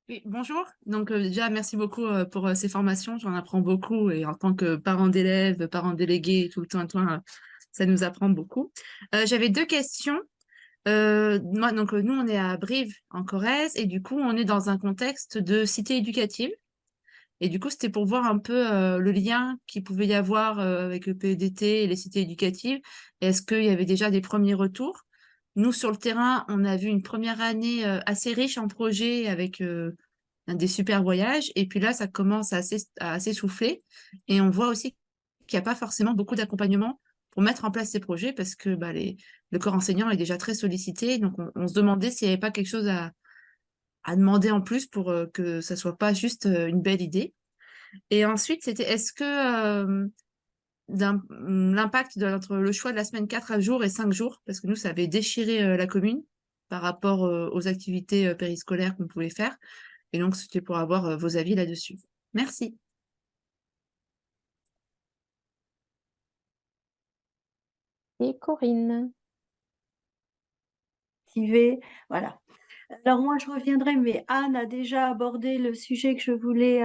Oui, bonjour. Donc déjà, merci beaucoup pour ces formations. J'en apprends beaucoup et en tant que parent d'élèves, parent délégué, tout le temps, ça nous apprend beaucoup. J'avais 2 questions. Moi, donc nous, on est à Brive, en Corrèze, et du coup, on est dans un contexte de cité éducative. Et du coup, c'était pour voir un peu le lien qu'il pouvait y avoir avec le PEDT et les cités éducatives. Est-ce qu'il y avait déjà des premiers retours? Nous, sur le terrain, on a vu une première année assez riche en projets avec des super voyages. Et puis là, ça commence à s'essouffler. Et on voit aussi qu'il n'y a pas forcément beaucoup d'accompagnement pour mettre en place ces projets parce que le corps enseignant est déjà très sollicité. Donc, on se demandait s'il n'y avait pas quelque chose à demander en plus pour que ça soit pas juste une belle idée. Et ensuite, c'était est-ce que l'impact entre le choix de la semaine 4 jours et 5 jours, parce que nous, ça avait déchiré la commune par rapport aux activités périscolaires qu'on pouvait faire. Et donc, c'était pour avoir vos avis là-dessus. Merci. Et Corinne. Voilà. Alors moi, je reviendrai, mais Anne a déjà abordé le sujet que je voulais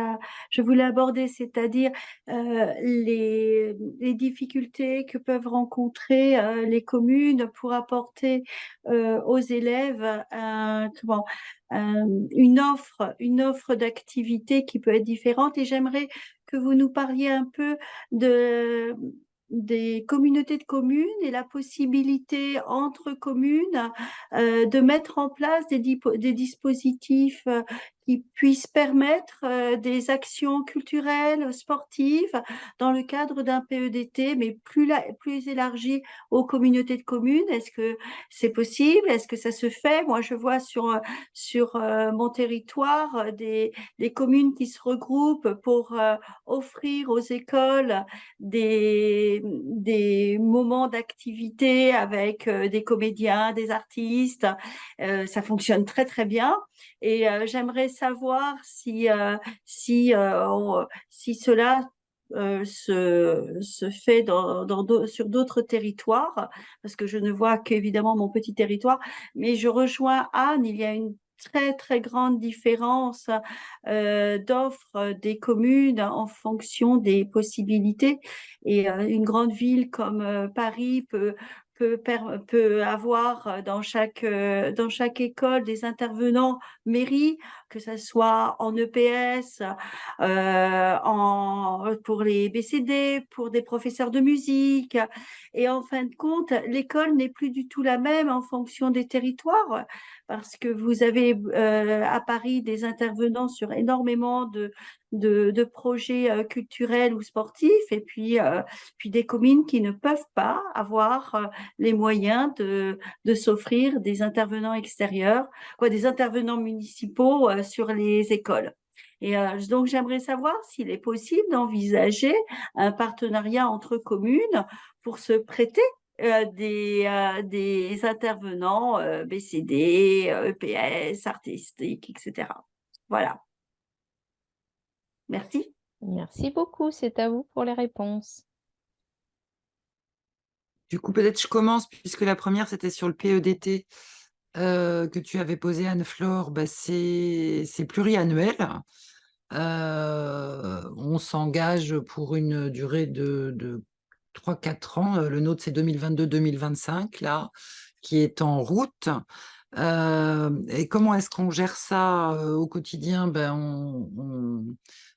aborder, c'est-à-dire les difficultés que peuvent rencontrer les communes pour apporter aux élèves une offre d'activité qui peut être différente. Et j'aimerais que vous nous parliez un peu des communautés de communes et la possibilité entre communes de mettre en place des dispositifs qui puissent permettre des actions culturelles, sportives dans le cadre d'un PEDT, mais plus élargi aux communautés de communes. Est-ce que c'est possible? Est-ce que ça se fait? Moi, je vois sur mon territoire des communes qui se regroupent pour offrir aux écoles des moments d'activité avec des comédiens, des artistes. Ça fonctionne très, très bien. Et j'aimerais savoir si cela se fait sur d'autres territoires, parce que je ne vois qu'évidemment mon petit territoire, mais je rejoins Anne, il y a une très, très grande différence d'offres des communes en fonction des possibilités. Et une grande ville comme Paris peut peut avoir dans chaque école des intervenants mairie, que ce soit en EPS, pour les BCD, pour des professeurs de musique. Et en fin de compte, l'école n'est plus du tout la même en fonction des territoires, parce que vous avez à Paris des intervenants sur énormément de projets culturels ou sportifs, et puis des communes qui ne peuvent pas avoir les moyens de s'offrir des intervenants extérieurs, des intervenants municipaux sur les écoles. Et donc, j'aimerais savoir s'il est possible d'envisager un partenariat entre communes pour se prêter des intervenants BCD, EPS, artistiques, etc. Voilà. Merci. Merci beaucoup, c'est à vous pour les réponses. Du coup, peut-être je commence, puisque la première, c'était sur le PEDT que tu avais posé, Anne-Flore. Bah, c'est pluriannuel. On s'engage pour une durée de 3-4 ans. Le nôtre, c'est 2022-2025, là, qui est en route. Et comment est-ce qu'on gère ça au quotidien?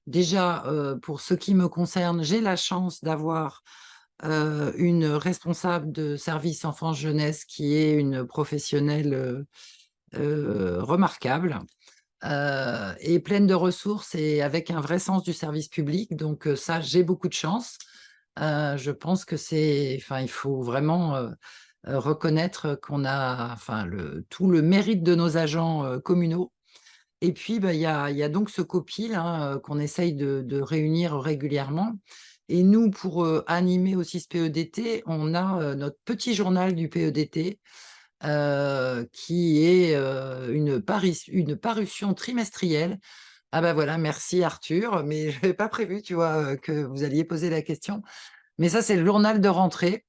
Déjà, pour ce qui me concerne, j'ai la chance d'avoir une responsable de service enfance-jeunesse qui est une professionnelle remarquable et pleine de ressources et avec un vrai sens du service public. Donc ça, j'ai beaucoup de chance. Je pense que il faut vraiment reconnaître qu'on a tout le mérite de nos agents communaux. Et puis, il y a donc ce copil qu'on essaye de réunir régulièrement. Et nous, pour animer aussi ce PEDT, on a notre petit journal du PEDT qui est une parution trimestrielle. Ah ben voilà, merci Arthur, mais je n'avais pas prévu, tu vois, que vous alliez poser la question. Mais ça, c'est le journal de rentrée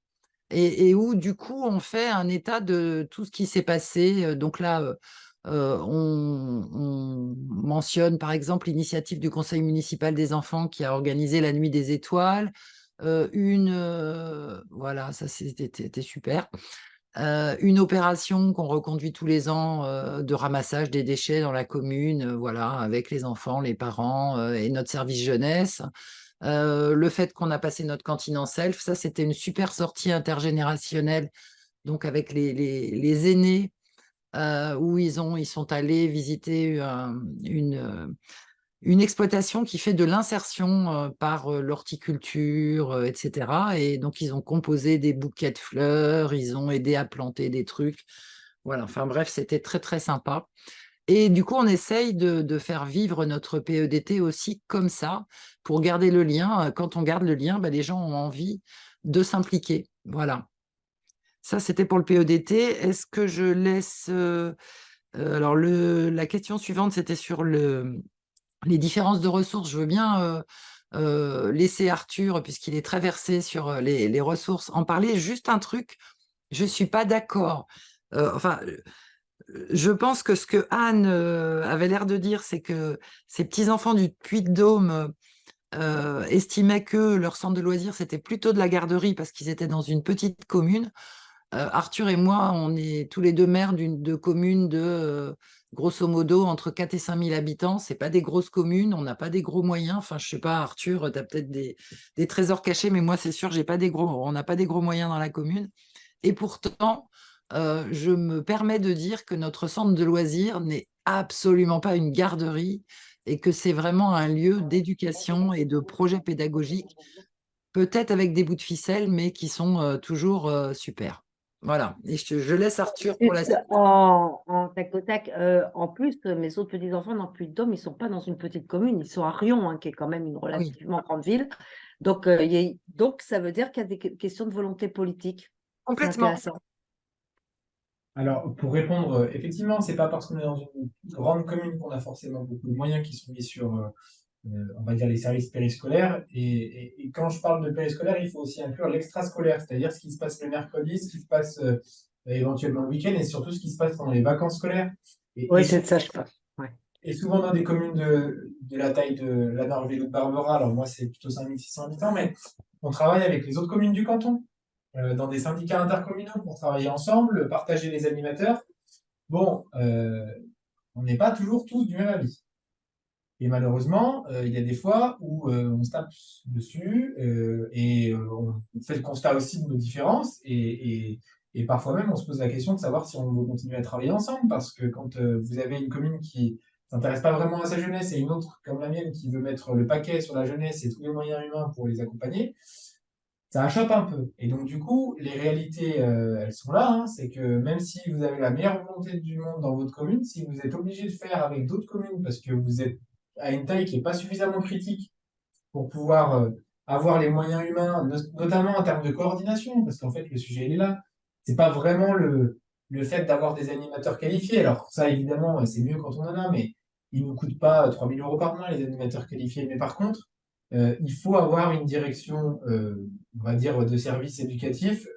et où, du coup, on fait un état de tout ce qui s'est passé. Donc là, on mentionne, par exemple, l'initiative du Conseil municipal des enfants qui a organisé la Nuit des étoiles. Voilà, ça, c'était super. Une opération qu'on reconduit tous les ans de ramassage des déchets dans la commune, voilà, avec les enfants, les parents et notre service jeunesse. Le fait qu'on a passé notre cantine en self, ça c'était une super sortie intergénérationnelle, donc avec les aînés, où ils sont allés visiter une exploitation qui fait de l'insertion par l'horticulture, etc. Et donc ils ont composé des bouquets de fleurs, ils ont aidé à planter des trucs. Voilà, enfin bref, c'était très très sympa. Et du coup, on essaye de faire vivre notre PEDT aussi comme ça, pour garder le lien. Quand on garde le lien, les gens ont envie de s'impliquer. Voilà. Ça, c'était pour le PEDT. Est-ce que je laisse... alors, la question suivante, c'était sur les différences de ressources. Je veux bien laisser Arthur, puisqu'il est très versé sur les ressources, en parler. Juste un truc, je ne suis pas d'accord. Je pense que ce que Anne avait l'air de dire, c'est que ces petits-enfants du Puy-de-Dôme estimaient que leur centre de loisirs, c'était plutôt de la garderie parce qu'ils étaient dans une petite commune. Arthur et moi, on est tous les deux maires de communes de, grosso modo, entre 4 et 5 000 habitants. Ce n'est pas des grosses communes, on n'a pas des gros moyens. Enfin, je ne sais pas, Arthur, tu as peut-être des trésors cachés, mais moi, c'est sûr, on n'a pas des gros moyens dans la commune. Et pourtant, je me permets de dire que notre centre de loisirs n'est absolument pas une garderie et que c'est vraiment un lieu d'éducation et de projet pédagogique, peut-être avec des bouts de ficelle, mais qui sont toujours super. Voilà, et je laisse Arthur pour la suite. En tac au tac, en plus, mes autres petits-enfants dans le Puy-de-Dôme, ils ne sont pas dans une petite commune, ils sont à Riom, qui est quand même une relativement grande ville. Donc, donc, ça veut dire qu'il y a des questions de volonté politique. C'est Complètement. intéressant. Alors, pour répondre, effectivement, c'est pas parce qu'on est dans une grande commune qu'on a forcément beaucoup de moyens qui sont mis sur, on va dire, les services périscolaires. Et quand je parle de périscolaire, il faut aussi inclure l'extrascolaire, c'est-à-dire ce qui se passe le mercredi, ce qui se passe éventuellement le week-end et surtout ce qui se passe pendant les vacances scolaires. Oui, c'est ça, je pense. Ouais. Et souvent dans des communes de la taille de la Norvège ou de Barbera, alors moi c'est plutôt 5600 habitants, mais on travaille avec les autres communes du canton. dans des syndicats intercommunaux pour travailler ensemble, partager les animateurs. Bon, on n'est pas toujours tous du même avis. Et malheureusement, il y a des fois où on se tape dessus et on fait le constat aussi de nos différences et parfois même on se pose la question de savoir si on veut continuer à travailler ensemble parce que quand vous avez une commune qui s'intéresse pas vraiment à sa jeunesse et une autre comme la mienne qui veut mettre le paquet sur la jeunesse et tous les moyens humains pour les accompagner, ça achoppe un peu. Et donc, du coup, les réalités, elles sont là. Hein. C'est que même si vous avez la meilleure volonté du monde dans votre commune, si vous êtes obligé de faire avec d'autres communes parce que vous êtes à une taille qui n'est pas suffisamment critique pour pouvoir avoir les moyens humains, notamment en termes de coordination, parce qu'en fait, le sujet, il est là. C'est pas vraiment le fait d'avoir des animateurs qualifiés. Alors, ça, évidemment, c'est mieux quand on en a, mais ils ne nous coûtent pas 3 000 € par mois, les animateurs qualifiés. Mais par contre, il faut avoir une direction, on va dire, de services éducatifs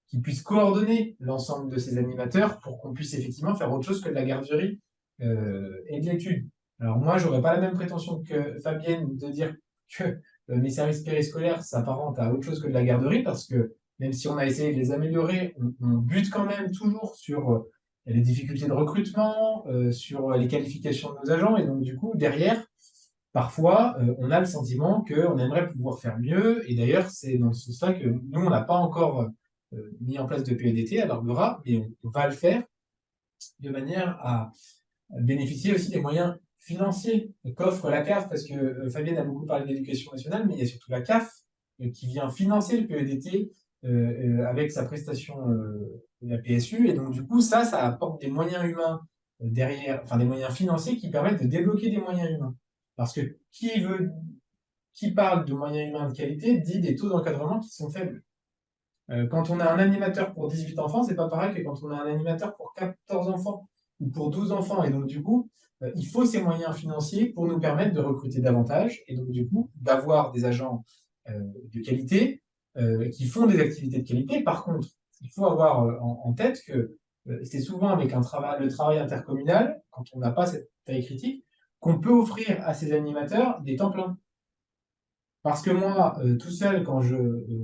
qui puisse coordonner l'ensemble de ces animateurs pour qu'on puisse effectivement faire autre chose que de la garderie et de l'étude. Alors moi, j'aurais pas la même prétention que Fabienne de dire que mes services périscolaires s'apparentent à autre chose que de la garderie, parce que même si on a essayé de les améliorer, on bute quand même toujours sur les difficultés de recrutement, sur les qualifications de nos agents, et donc du coup, derrière, parfois, on a le sentiment qu'on aimerait pouvoir faire mieux, et d'ailleurs, c'est dans ce sens-là que nous, on n'a pas encore mis en place de PEDT à Barbera, mais on va le faire de manière à bénéficier aussi des moyens financiers qu'offre la CAF, parce que Fabienne a beaucoup parlé d'éducation nationale, mais il y a surtout la CAF qui vient financer le PEDT avec sa prestation de la PSU, et donc du coup, ça apporte des moyens humains derrière, enfin des moyens financiers qui permettent de débloquer des moyens humains. Parce que qui parle de moyens humains de qualité dit des taux d'encadrement qui sont faibles. Quand on a un animateur pour 18 enfants, c'est pas pareil que quand on a un animateur pour 14 enfants ou pour 12 enfants. Et donc, du coup, il faut ces moyens financiers pour nous permettre de recruter davantage et donc, du coup, d'avoir des agents de qualité qui font des activités de qualité. Par contre, il faut avoir en tête que c'est souvent avec le travail intercommunal, quand on n'a pas cette taille critique, qu'on peut offrir à ces animateurs des temps pleins. Parce que moi, tout seul, quand je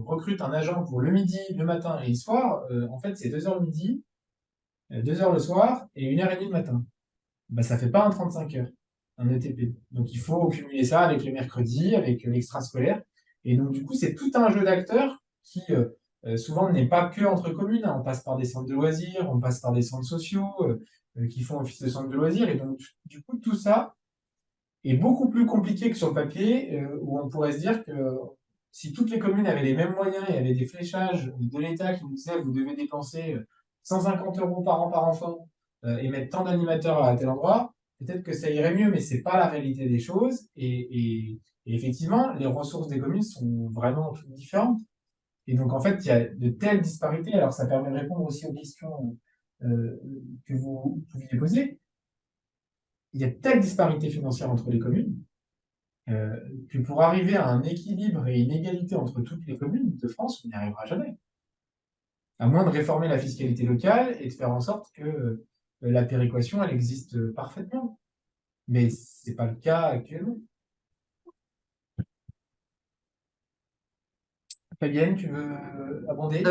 recrute un agent pour le midi, le matin et le soir, en fait, c'est 2 heures le midi, 2 heures le soir et 1 h 30 le matin. Bah, ça fait pas un 35 heures, un ETP. Donc, il faut cumuler ça avec le mercredi, avec l'extrascolaire. Et donc, du coup, c'est tout un jeu d'acteurs qui, souvent, n'est pas que entre communes. Hein. On passe par des centres de loisirs, on passe par des centres sociaux qui font office de centres de loisirs. Et donc, du coup, tout ça, est beaucoup plus compliqué que sur le papier, où on pourrait se dire que si toutes les communes avaient les mêmes moyens et avaient des fléchages de l'État qui nous disaient vous devez dépenser 150 € par an par enfant et mettre tant d'animateurs à tel endroit, peut-être que ça irait mieux, mais c'est pas la réalité des choses. Et effectivement, les ressources des communes sont vraiment toutes différentes. Et donc, en fait, il y a de telles disparités. Alors, ça permet de répondre aussi aux questions que vous pouviez poser. Il y a telle disparité financière entre les communes que pour arriver à un équilibre et une égalité entre toutes les communes de France, on n'y arrivera jamais. À moins de réformer la fiscalité locale et de faire en sorte que la péréquation, elle existe parfaitement. Mais ce n'est pas le cas actuellement. Fabienne, tu veux abonder?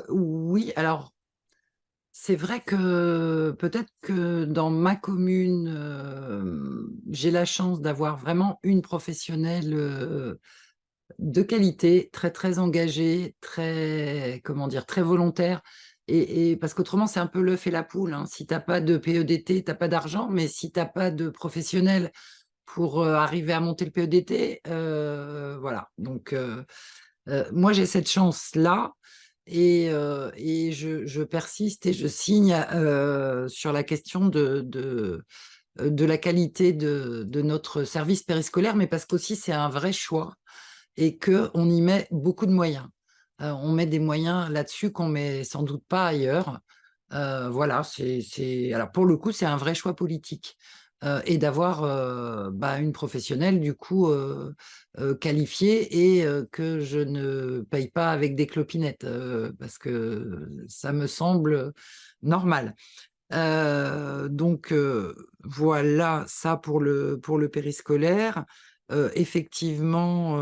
Oui, alors c'est vrai que peut-être que dans ma commune, j'ai la chance d'avoir vraiment une professionnelle de qualité, très très engagée, très, comment dire, très volontaire. Et parce qu'autrement, c'est un peu l'œuf et la poule. Hein. Si tu n'as pas de PEDT, tu n'as pas d'argent, mais si tu n'as pas de professionnel pour arriver à monter le PEDT, voilà. Donc, moi, j'ai cette chance-là. Et je persiste et je signe sur la question de la qualité de notre service périscolaire, mais parce qu'aussi c'est un vrai choix et qu'on y met beaucoup de moyens. On met des moyens là-dessus qu'on ne met sans doute pas ailleurs. Voilà, alors pour le coup, c'est un vrai choix politique. Et d'avoir une professionnelle du coup qualifiée et que je ne paye pas avec des clopinettes parce que ça me semble normal. Donc voilà ça pour le périscolaire. Effectivement,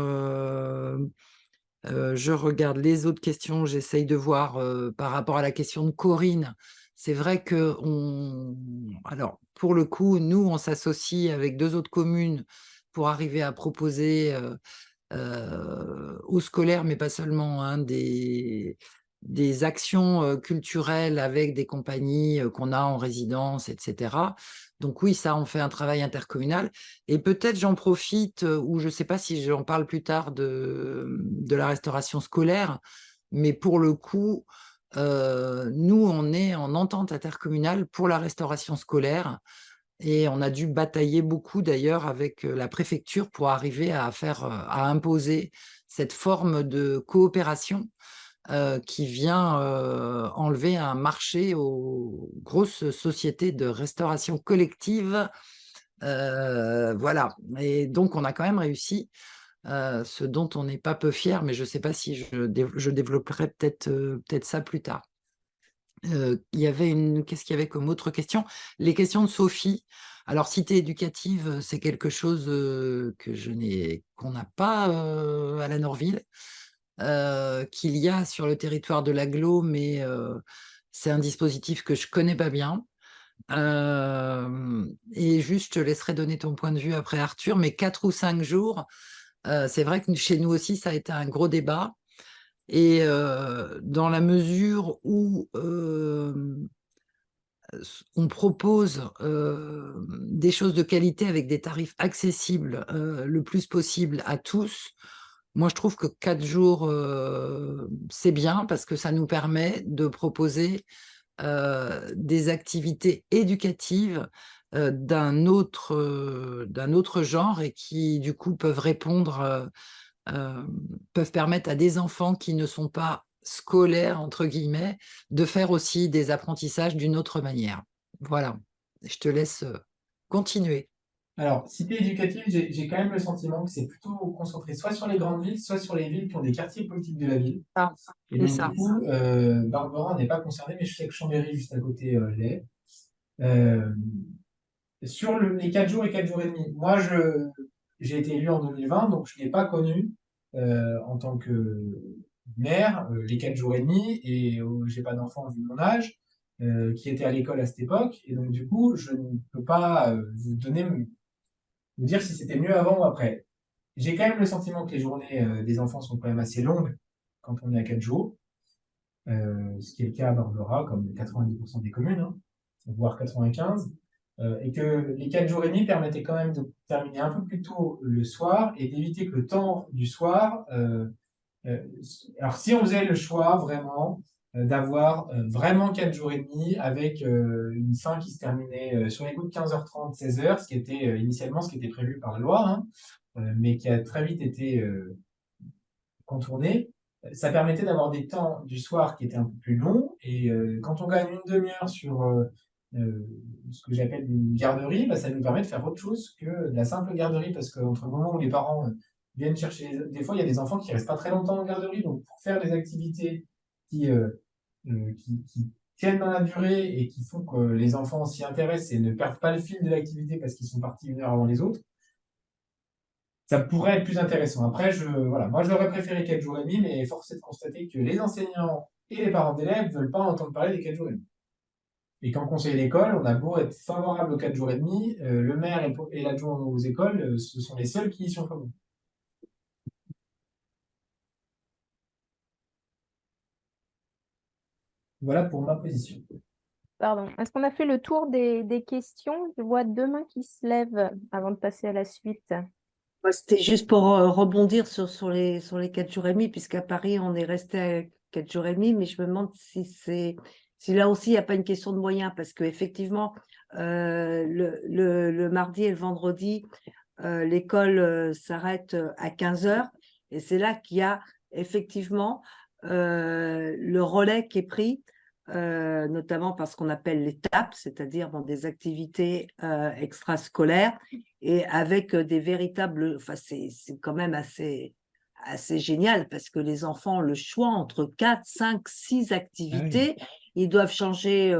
Je regarde les autres questions, j'essaye de voir par rapport à la question de Corinne. C'est vrai que alors, pour le coup, nous, on s'associe avec 2 autres communes pour arriver à proposer aux scolaires, mais pas seulement, hein, des actions culturelles avec des compagnies qu'on a en résidence, etc. Donc oui, ça, on fait un travail intercommunal. Et peut-être j'en profite, ou je ne sais pas si j'en parle plus tard de la restauration scolaire, mais pour le coup, nous, on est en entente intercommunale pour la restauration scolaire. Et on a dû batailler beaucoup d'ailleurs avec la préfecture pour arriver à imposer cette forme de coopération qui vient enlever un marché aux grosses sociétés de restauration collective. Voilà. Et donc, on a quand même réussi, ce dont on n'est pas peu fier, mais je ne sais pas si je développerai peut-être ça plus tard. Qu'est-ce qu'il y avait comme autre question? Les questions de Sophie. Alors, cité éducative, c'est quelque chose qu'on n'a pas à la Norville, qu'il y a sur le territoire de l'Agglo, mais c'est un dispositif que je connais pas bien. Et juste, je te laisserai donner ton point de vue après, Arthur, mais 4 ou 5 jours, c'est vrai que chez nous aussi, ça a été un gros débat. Et dans la mesure où on propose des choses de qualité avec des tarifs accessibles le plus possible à tous, moi je trouve que 4 jours, c'est bien parce que ça nous permet de proposer des activités éducatives d'un autre genre et qui du coup peuvent peuvent permettre à des enfants qui ne sont pas scolaires, entre guillemets, de faire aussi des apprentissages d'une autre manière. Voilà, je te laisse continuer. Alors, cité éducative, j'ai quand même le sentiment que c'est plutôt concentré soit sur les grandes villes, soit sur les villes qui ont des quartiers politiques de la ville. Ah, Et donc, du coup, Barbara n'est pas concernée, mais je sais que Chambéry, juste à côté, l'est. Sur les 4 jours et 4 jours et demi, moi, j'ai été élu en 2020, donc je n'ai pas connu, en tant que maire, les 4 jours et demi, et j'ai pas d'enfant vu mon âge, qui était à l'école à cette époque, et donc du coup, je ne peux pas vous dire si c'était mieux avant ou après. J'ai quand même le sentiment que les journées des enfants sont quand même assez longues quand on est à 4 jours, ce qui est le cas à Barbera, comme 90% des communes, hein, voire 95%. Et que les 4 jours et demi permettaient quand même de terminer un peu plus tôt le soir et d'éviter que le temps du soir. Alors, si on faisait le choix vraiment d'avoir vraiment 4 jours et demi avec une fin qui se terminait sur les coups de 15h30, 16h, ce qui était initialement ce qui était prévu par la loi, hein, mais qui a très vite été contourné, ça permettait d'avoir des temps du soir qui étaient un peu plus longs. Et quand on gagne une demi-heure sur ce que j'appelle une garderie, bah, ça nous permet de faire autre chose que de la simple garderie, parce qu'entre le moment où les parents viennent chercher, des fois il y a des enfants qui restent pas très longtemps en garderie, donc pour faire des activités qui, qui tiennent dans la durée et qui font que les enfants s'y intéressent et ne perdent pas le fil de l'activité parce qu'ils sont partis une heure avant les autres, ça pourrait être plus intéressant. Après, voilà, moi, je l'aurais préféré 4 jours et demi, mais force est de constater que les enseignants et les parents d'élèves ne veulent pas entendre parler des 4 jours et demi. Et qu'en conseil d'école, on a beau être favorable aux 4 jours et demi, le maire et l'adjoint aux écoles, ce sont les seuls qui y sont favorables. Voilà pour ma position. Pardon. Est-ce qu'on a fait le tour des questions? Je vois 2 mains qui se lèvent avant de passer à la suite. Moi, c'était juste pour rebondir sur les 4 jours et demi, puisqu'à Paris, on est resté à 4 jours et demi, mais je me demande si là aussi, il n'y a pas une question de moyens, parce qu'effectivement, le mardi et le vendredi, l'école s'arrête à 15h, et c'est là qu'il y a effectivement le relais qui est pris, notamment par ce qu'on appelle les TAP, c'est-à-dire des activités extrascolaires, et avec des véritables... Enfin, c'est quand même assez génial, parce que les enfants ont le choix entre 4, 5, 6 activités, ils doivent changer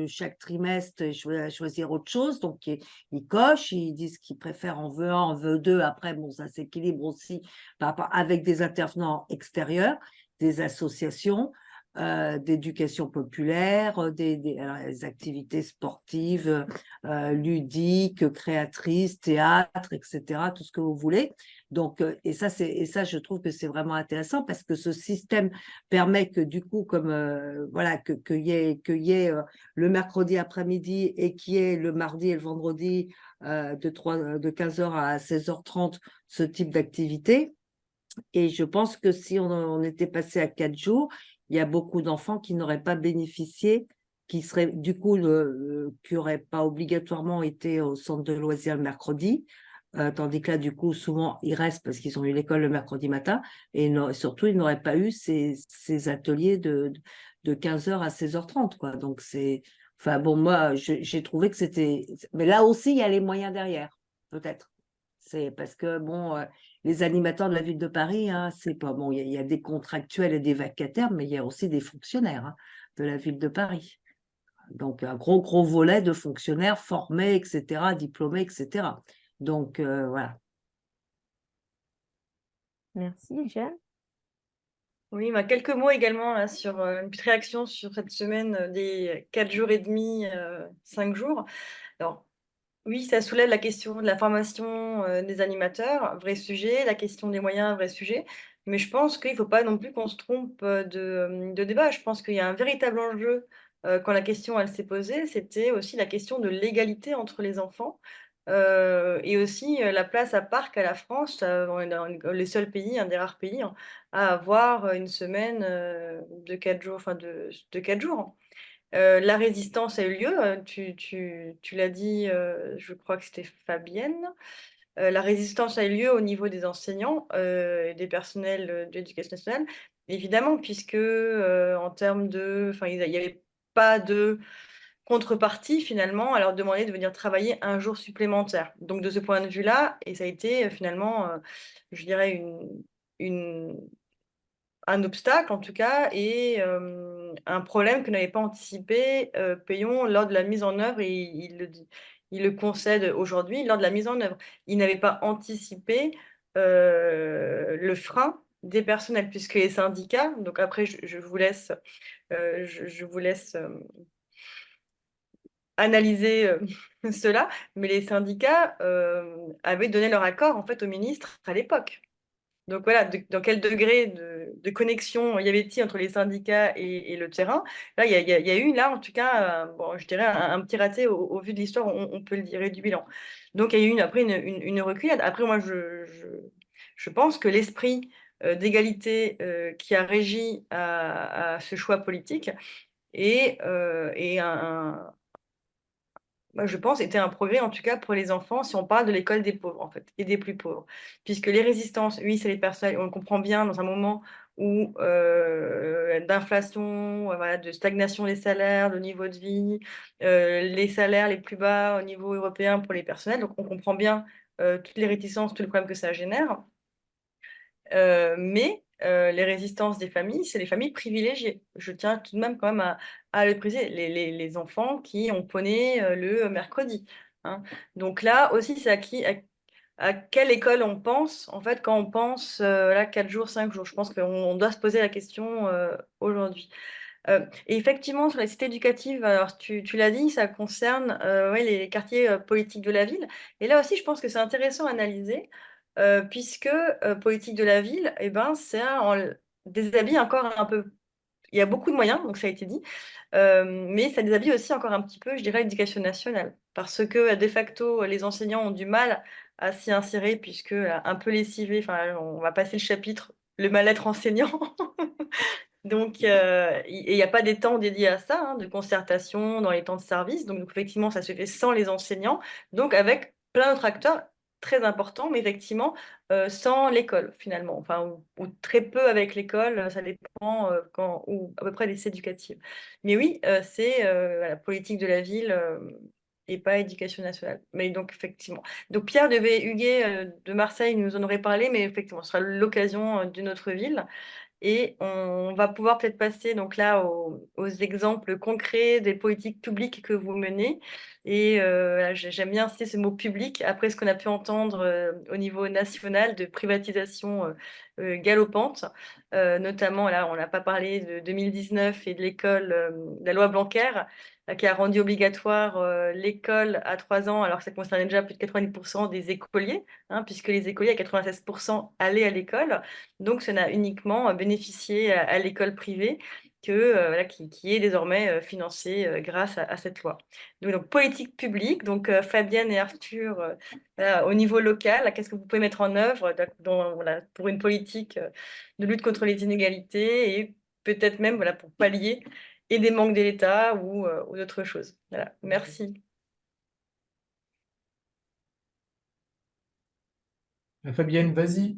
chaque trimestre et choisir autre chose. Donc, ils cochent, ils disent qu'ils préfèrent en veut un, en veut deux. Après, bon, ça s'équilibre aussi avec des intervenants extérieurs, des associations. D'éducation populaire, des activités sportives, ludiques, créatrices, théâtre, etc., tout ce que vous voulez. Donc, et ça, je trouve que c'est vraiment intéressant parce que ce système permet que du coup, comme voilà, qu'il y ait le mercredi après-midi et qu'il y ait le mardi et le vendredi de 15h à 16h30 ce type d'activité. Et je pense que si on était passé à 4 jours, il y a beaucoup d'enfants qui n'auraient pas bénéficié, qui seraient du coup, qui n'auraient pas obligatoirement été au centre de loisirs le mercredi, tandis que là, du coup, souvent, ils restent parce qu'ils ont eu l'école le mercredi matin, et surtout, ils n'auraient pas eu ces ateliers de 15h à 16h30, quoi. Donc, enfin bon, moi, j'ai trouvé que c'était, mais là aussi, il y a les moyens derrière, peut-être. C'est parce que, bon, les animateurs de la ville de Paris, hein, c'est pas bon, il y a des contractuels et des vacataires, mais il y a aussi des fonctionnaires hein, de la ville de Paris. Donc, un gros volet de fonctionnaires formés, etc., diplômés, etc. Donc, voilà. Merci, Jeanne. Oui, quelques mots également là, sur une petite réaction sur cette semaine des 4 jours et demi, 5 jours. Alors, oui, ça soulève la question de la formation des animateurs, vrai sujet, la question des moyens, vrai sujet. Mais je pense qu'il ne faut pas non plus qu'on se trompe de débat. Je pense qu'il y a un véritable enjeu quand la question elle s'est posée, c'était aussi la question de l'égalité entre les enfants. Et aussi la place à part qu'a la France, on est dans les seuls pays, un des rares pays, hein, à avoir une semaine de 4 jours, enfin de 4 jours. La résistance a eu lieu, tu l'as dit, je crois que c'était Fabienne. La résistance a eu lieu au niveau des enseignants et des personnels de l'éducation nationale, évidemment, puisque en termes de, enfin, il n'y avait pas de contrepartie finalement à leur demander de venir travailler un jour supplémentaire. Donc de ce point de vue-là, et ça a été finalement, je dirais, un obstacle en tout cas et un problème que n'avait pas anticipé Payon lors de la mise en œuvre et il le concède aujourd'hui lors de la mise en œuvre. Il n'avait pas anticipé le frein des personnels puisque les syndicats, donc après je vous laisse, je vous laisse analyser cela, mais les syndicats avaient donné leur accord en fait au ministre à l'époque. Donc voilà, dans quel degré de connexion y avait-il entre les syndicats et le terrain? Là, il y a eu, là, en tout cas, bon, je dirais un petit raté au vu de l'histoire, on peut le dire, et du bilan. Donc, il y a eu après une reculade. Après, moi, je pense que l'esprit d'égalité qui a régi à ce choix politique est moi, je pense, était un progrès, en tout cas pour les enfants, si on parle de l'école des pauvres, en fait, et des plus pauvres. Puisque les résistances, oui, c'est les personnes, on comprend bien dans un moment où d'inflation, voilà, de stagnation des salaires, de niveau de vie, les salaires les plus bas au niveau européen pour les personnels. Donc, on comprend bien toutes les réticences, tout le problème que ça génère. Mais les résistances des familles, c'est les familles privilégiées. Je tiens tout de même quand même à le préciser, les enfants qui ont poney le mercredi. Hein. Donc là aussi, c'est à quelle école on pense, en fait, quand on pense là, 4 jours, 5 jours. Je pense qu'on doit se poser la question aujourd'hui. Et effectivement, sur les cités éducatives, alors tu l'as dit, ça concerne ouais, les quartiers politiques de la ville. Et là aussi, je pense que c'est intéressant à analyser, puisque politique de la ville, eh ben, c'est déshabille encore un peu. Il y a beaucoup de moyens, donc ça a été dit, mais ça déshabille aussi encore un petit peu, je dirais, l'éducation nationale. Parce que de facto, les enseignants ont du mal à s'y insérer, puisque un peu lessivés, enfin, on va passer le chapitre, le mal-être enseignant. Donc, il n'y a pas des temps dédiés à ça, hein, de concertation dans les temps de service. Donc, effectivement, ça se fait sans les enseignants, donc avec plein d'autres acteurs très importants, mais effectivement, sans l'école, finalement. Enfin, ou très peu avec l'école, ça dépend ou à peu près les éducatives. Mais oui, c'est la politique de la ville et pas éducation nationale. Mais donc, effectivement. Donc, Pierre Huguet de Marseille nous en aurait parlé, mais effectivement, ce sera l'occasion d'une autre ville. Et on va pouvoir peut-être passer donc là aux exemples concrets des politiques publiques que vous menez. Et j'aime bien insister ce mot public, après ce qu'on a pu entendre au niveau national de privatisation galopante. Notamment, là, on n'a pas parlé de 2019 et de l'école, de la loi Blanquer, qui a rendu obligatoire l'école à 3 ans, alors que ça concernait déjà plus de 90% des écoliers, hein, puisque les écoliers à 96% allaient à l'école. Donc, ça n'a uniquement bénéficié à l'école privée voilà, qui est désormais financée grâce à cette loi. Donc, politique publique, donc Fabienne et Arthur, voilà, au niveau local, qu'est-ce que vous pouvez mettre en œuvre voilà, pour une politique de lutte contre les inégalités et peut-être même voilà, pour pallier et des manques de l'État ou d'autres choses. Voilà, merci. Fabienne, vas-y.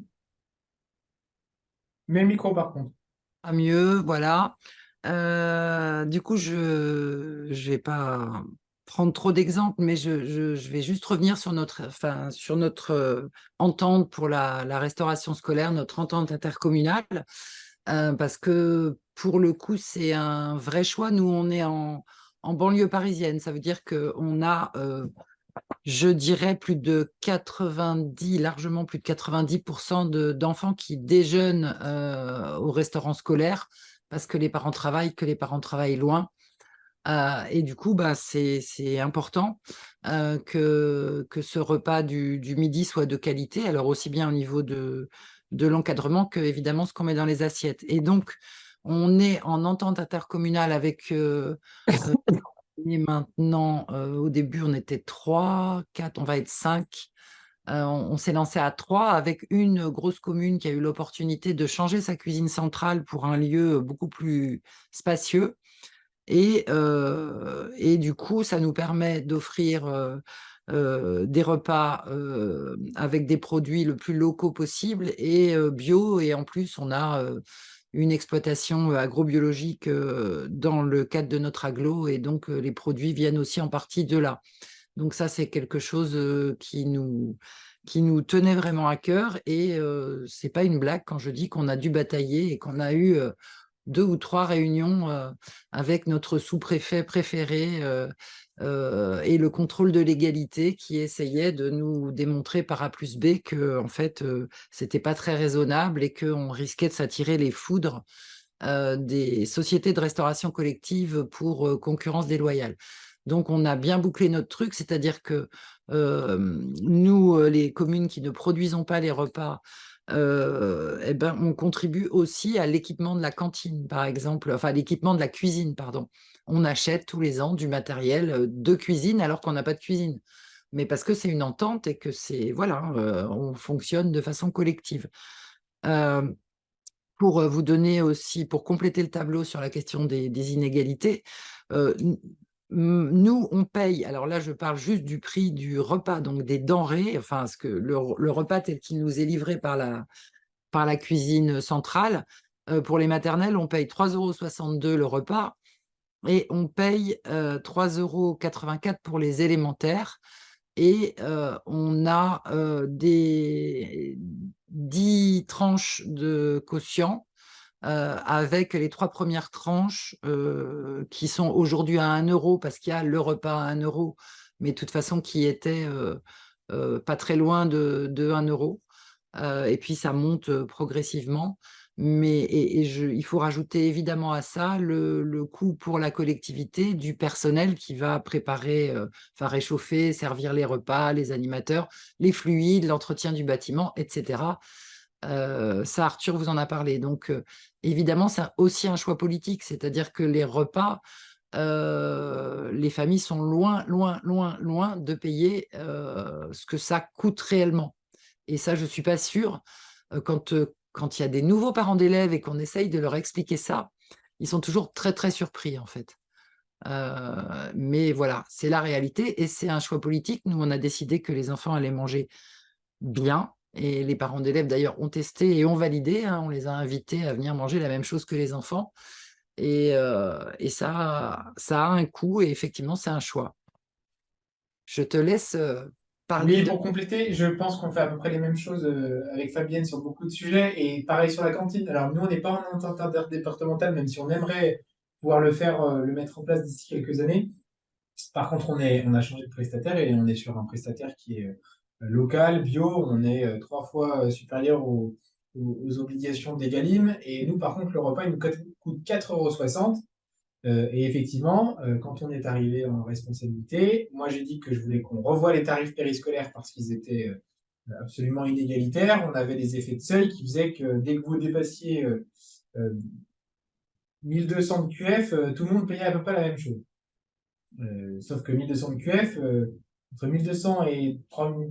Mets le micro par contre. Pas mieux, voilà. Du coup, je ne vais pas prendre trop d'exemples, mais je vais juste revenir sur notre entente pour la restauration scolaire, notre entente intercommunale, parce que pour le coup, c'est un vrai choix. Nous, on est en banlieue parisienne. Ça veut dire qu'on a, je dirais, largement plus de 90% d'enfants qui déjeunent au restaurant scolaire parce que les parents travaillent loin. Et du coup, bah, c'est important que ce repas du midi soit de qualité, alors aussi bien au niveau de l'encadrement que, évidemment, ce qu'on met dans les assiettes. Et donc, on est en entente intercommunale avec... et maintenant, au début, on était 3, 4, on va être 5. On s'est lancé à 3 avec une grosse commune qui a eu l'opportunité de changer sa cuisine centrale pour un lieu beaucoup plus spacieux. Et du coup, ça nous permet d'offrir des repas avec des produits le plus locaux possible et bio. Et en plus, on a une exploitation agrobiologique dans le cadre de notre agglo. Et donc, les produits viennent aussi en partie de là. Donc ça, c'est quelque chose qui nous tenait vraiment à cœur. Et ce n'est pas une blague quand je dis qu'on a dû batailler et qu'on a eu 2 ou 3 réunions avec notre sous-préfet préféré et le contrôle de légalité qui essayait de nous démontrer par A plus B que en fait, c'était pas très raisonnable et qu'on risquait de s'attirer les foudres des sociétés de restauration collective pour concurrence déloyale. Donc, on a bien bouclé notre truc, c'est-à-dire que nous, les communes qui ne produisons pas les repas, eh ben, on contribue aussi à l'équipement de la cantine, par exemple, enfin l'équipement de la cuisine, pardon. On achète tous les ans du matériel de cuisine alors qu'on n'a pas de cuisine. Mais parce que c'est une entente et que c'est, voilà, on fonctionne de façon collective. Pour vous donner aussi, pour compléter le tableau sur la question des inégalités, nous, on paye, alors là, je parle juste du prix du repas, donc des denrées, enfin, le repas tel qu'il nous est livré par la cuisine centrale. Pour les maternelles, on paye 3,62 € le repas et on paye 3,84 € pour les élémentaires. Et on a des 10 tranches de quotient avec les 3 premières tranches qui sont aujourd'hui à 1 € parce qu'il y a le repas à 1 €, mais de toute façon qui était pas très loin de 1 €. Et puis ça monte progressivement. Mais il faut rajouter évidemment à ça le coût pour la collectivité du personnel qui va préparer, enfin réchauffer, servir les repas, les animateurs, les fluides, l'entretien du bâtiment, etc. Ça, Arthur vous en a parlé. Donc, évidemment, c'est aussi un choix politique, c'est-à-dire que les repas, les familles sont loin, loin, loin, loin de payer ce que ça coûte réellement. Et ça, je ne suis pas sûre. Quand il y a des nouveaux parents d'élèves et qu'on essaye de leur expliquer ça, ils sont toujours très, très surpris, en fait. Mais voilà, c'est la réalité et c'est un choix politique. Nous, on a décidé que les enfants allaient manger bien. Et les parents d'élèves, d'ailleurs, ont testé et ont validé. Hein, on les a invités à venir manger la même chose que les enfants. Et ça a un coût et effectivement, c'est un choix. Je te laisse parler Oui, de... pour compléter, je pense qu'on fait à peu près les mêmes choses avec Fabienne sur beaucoup de sujets et pareil sur la cantine. Alors nous, on n'est pas en entente interdépartementale, même si on aimerait pouvoir le faire, le mettre en place d'ici quelques années. Par contre, on a changé de prestataire et on est sur un prestataire qui est local, bio. On est 3 fois supérieur aux obligations d'Egalim. Et nous, par contre, le repas, il nous coûte 4,60 €. Et effectivement, quand on est arrivé en responsabilité, moi j'ai dit que je voulais qu'on revoie les tarifs périscolaires parce qu'ils étaient absolument inégalitaires. On avait des effets de seuil qui faisaient que dès que vous dépassiez 1200 de QF, tout le monde payait à peu près la même chose. Sauf que 1200 de QF, entre 1200 et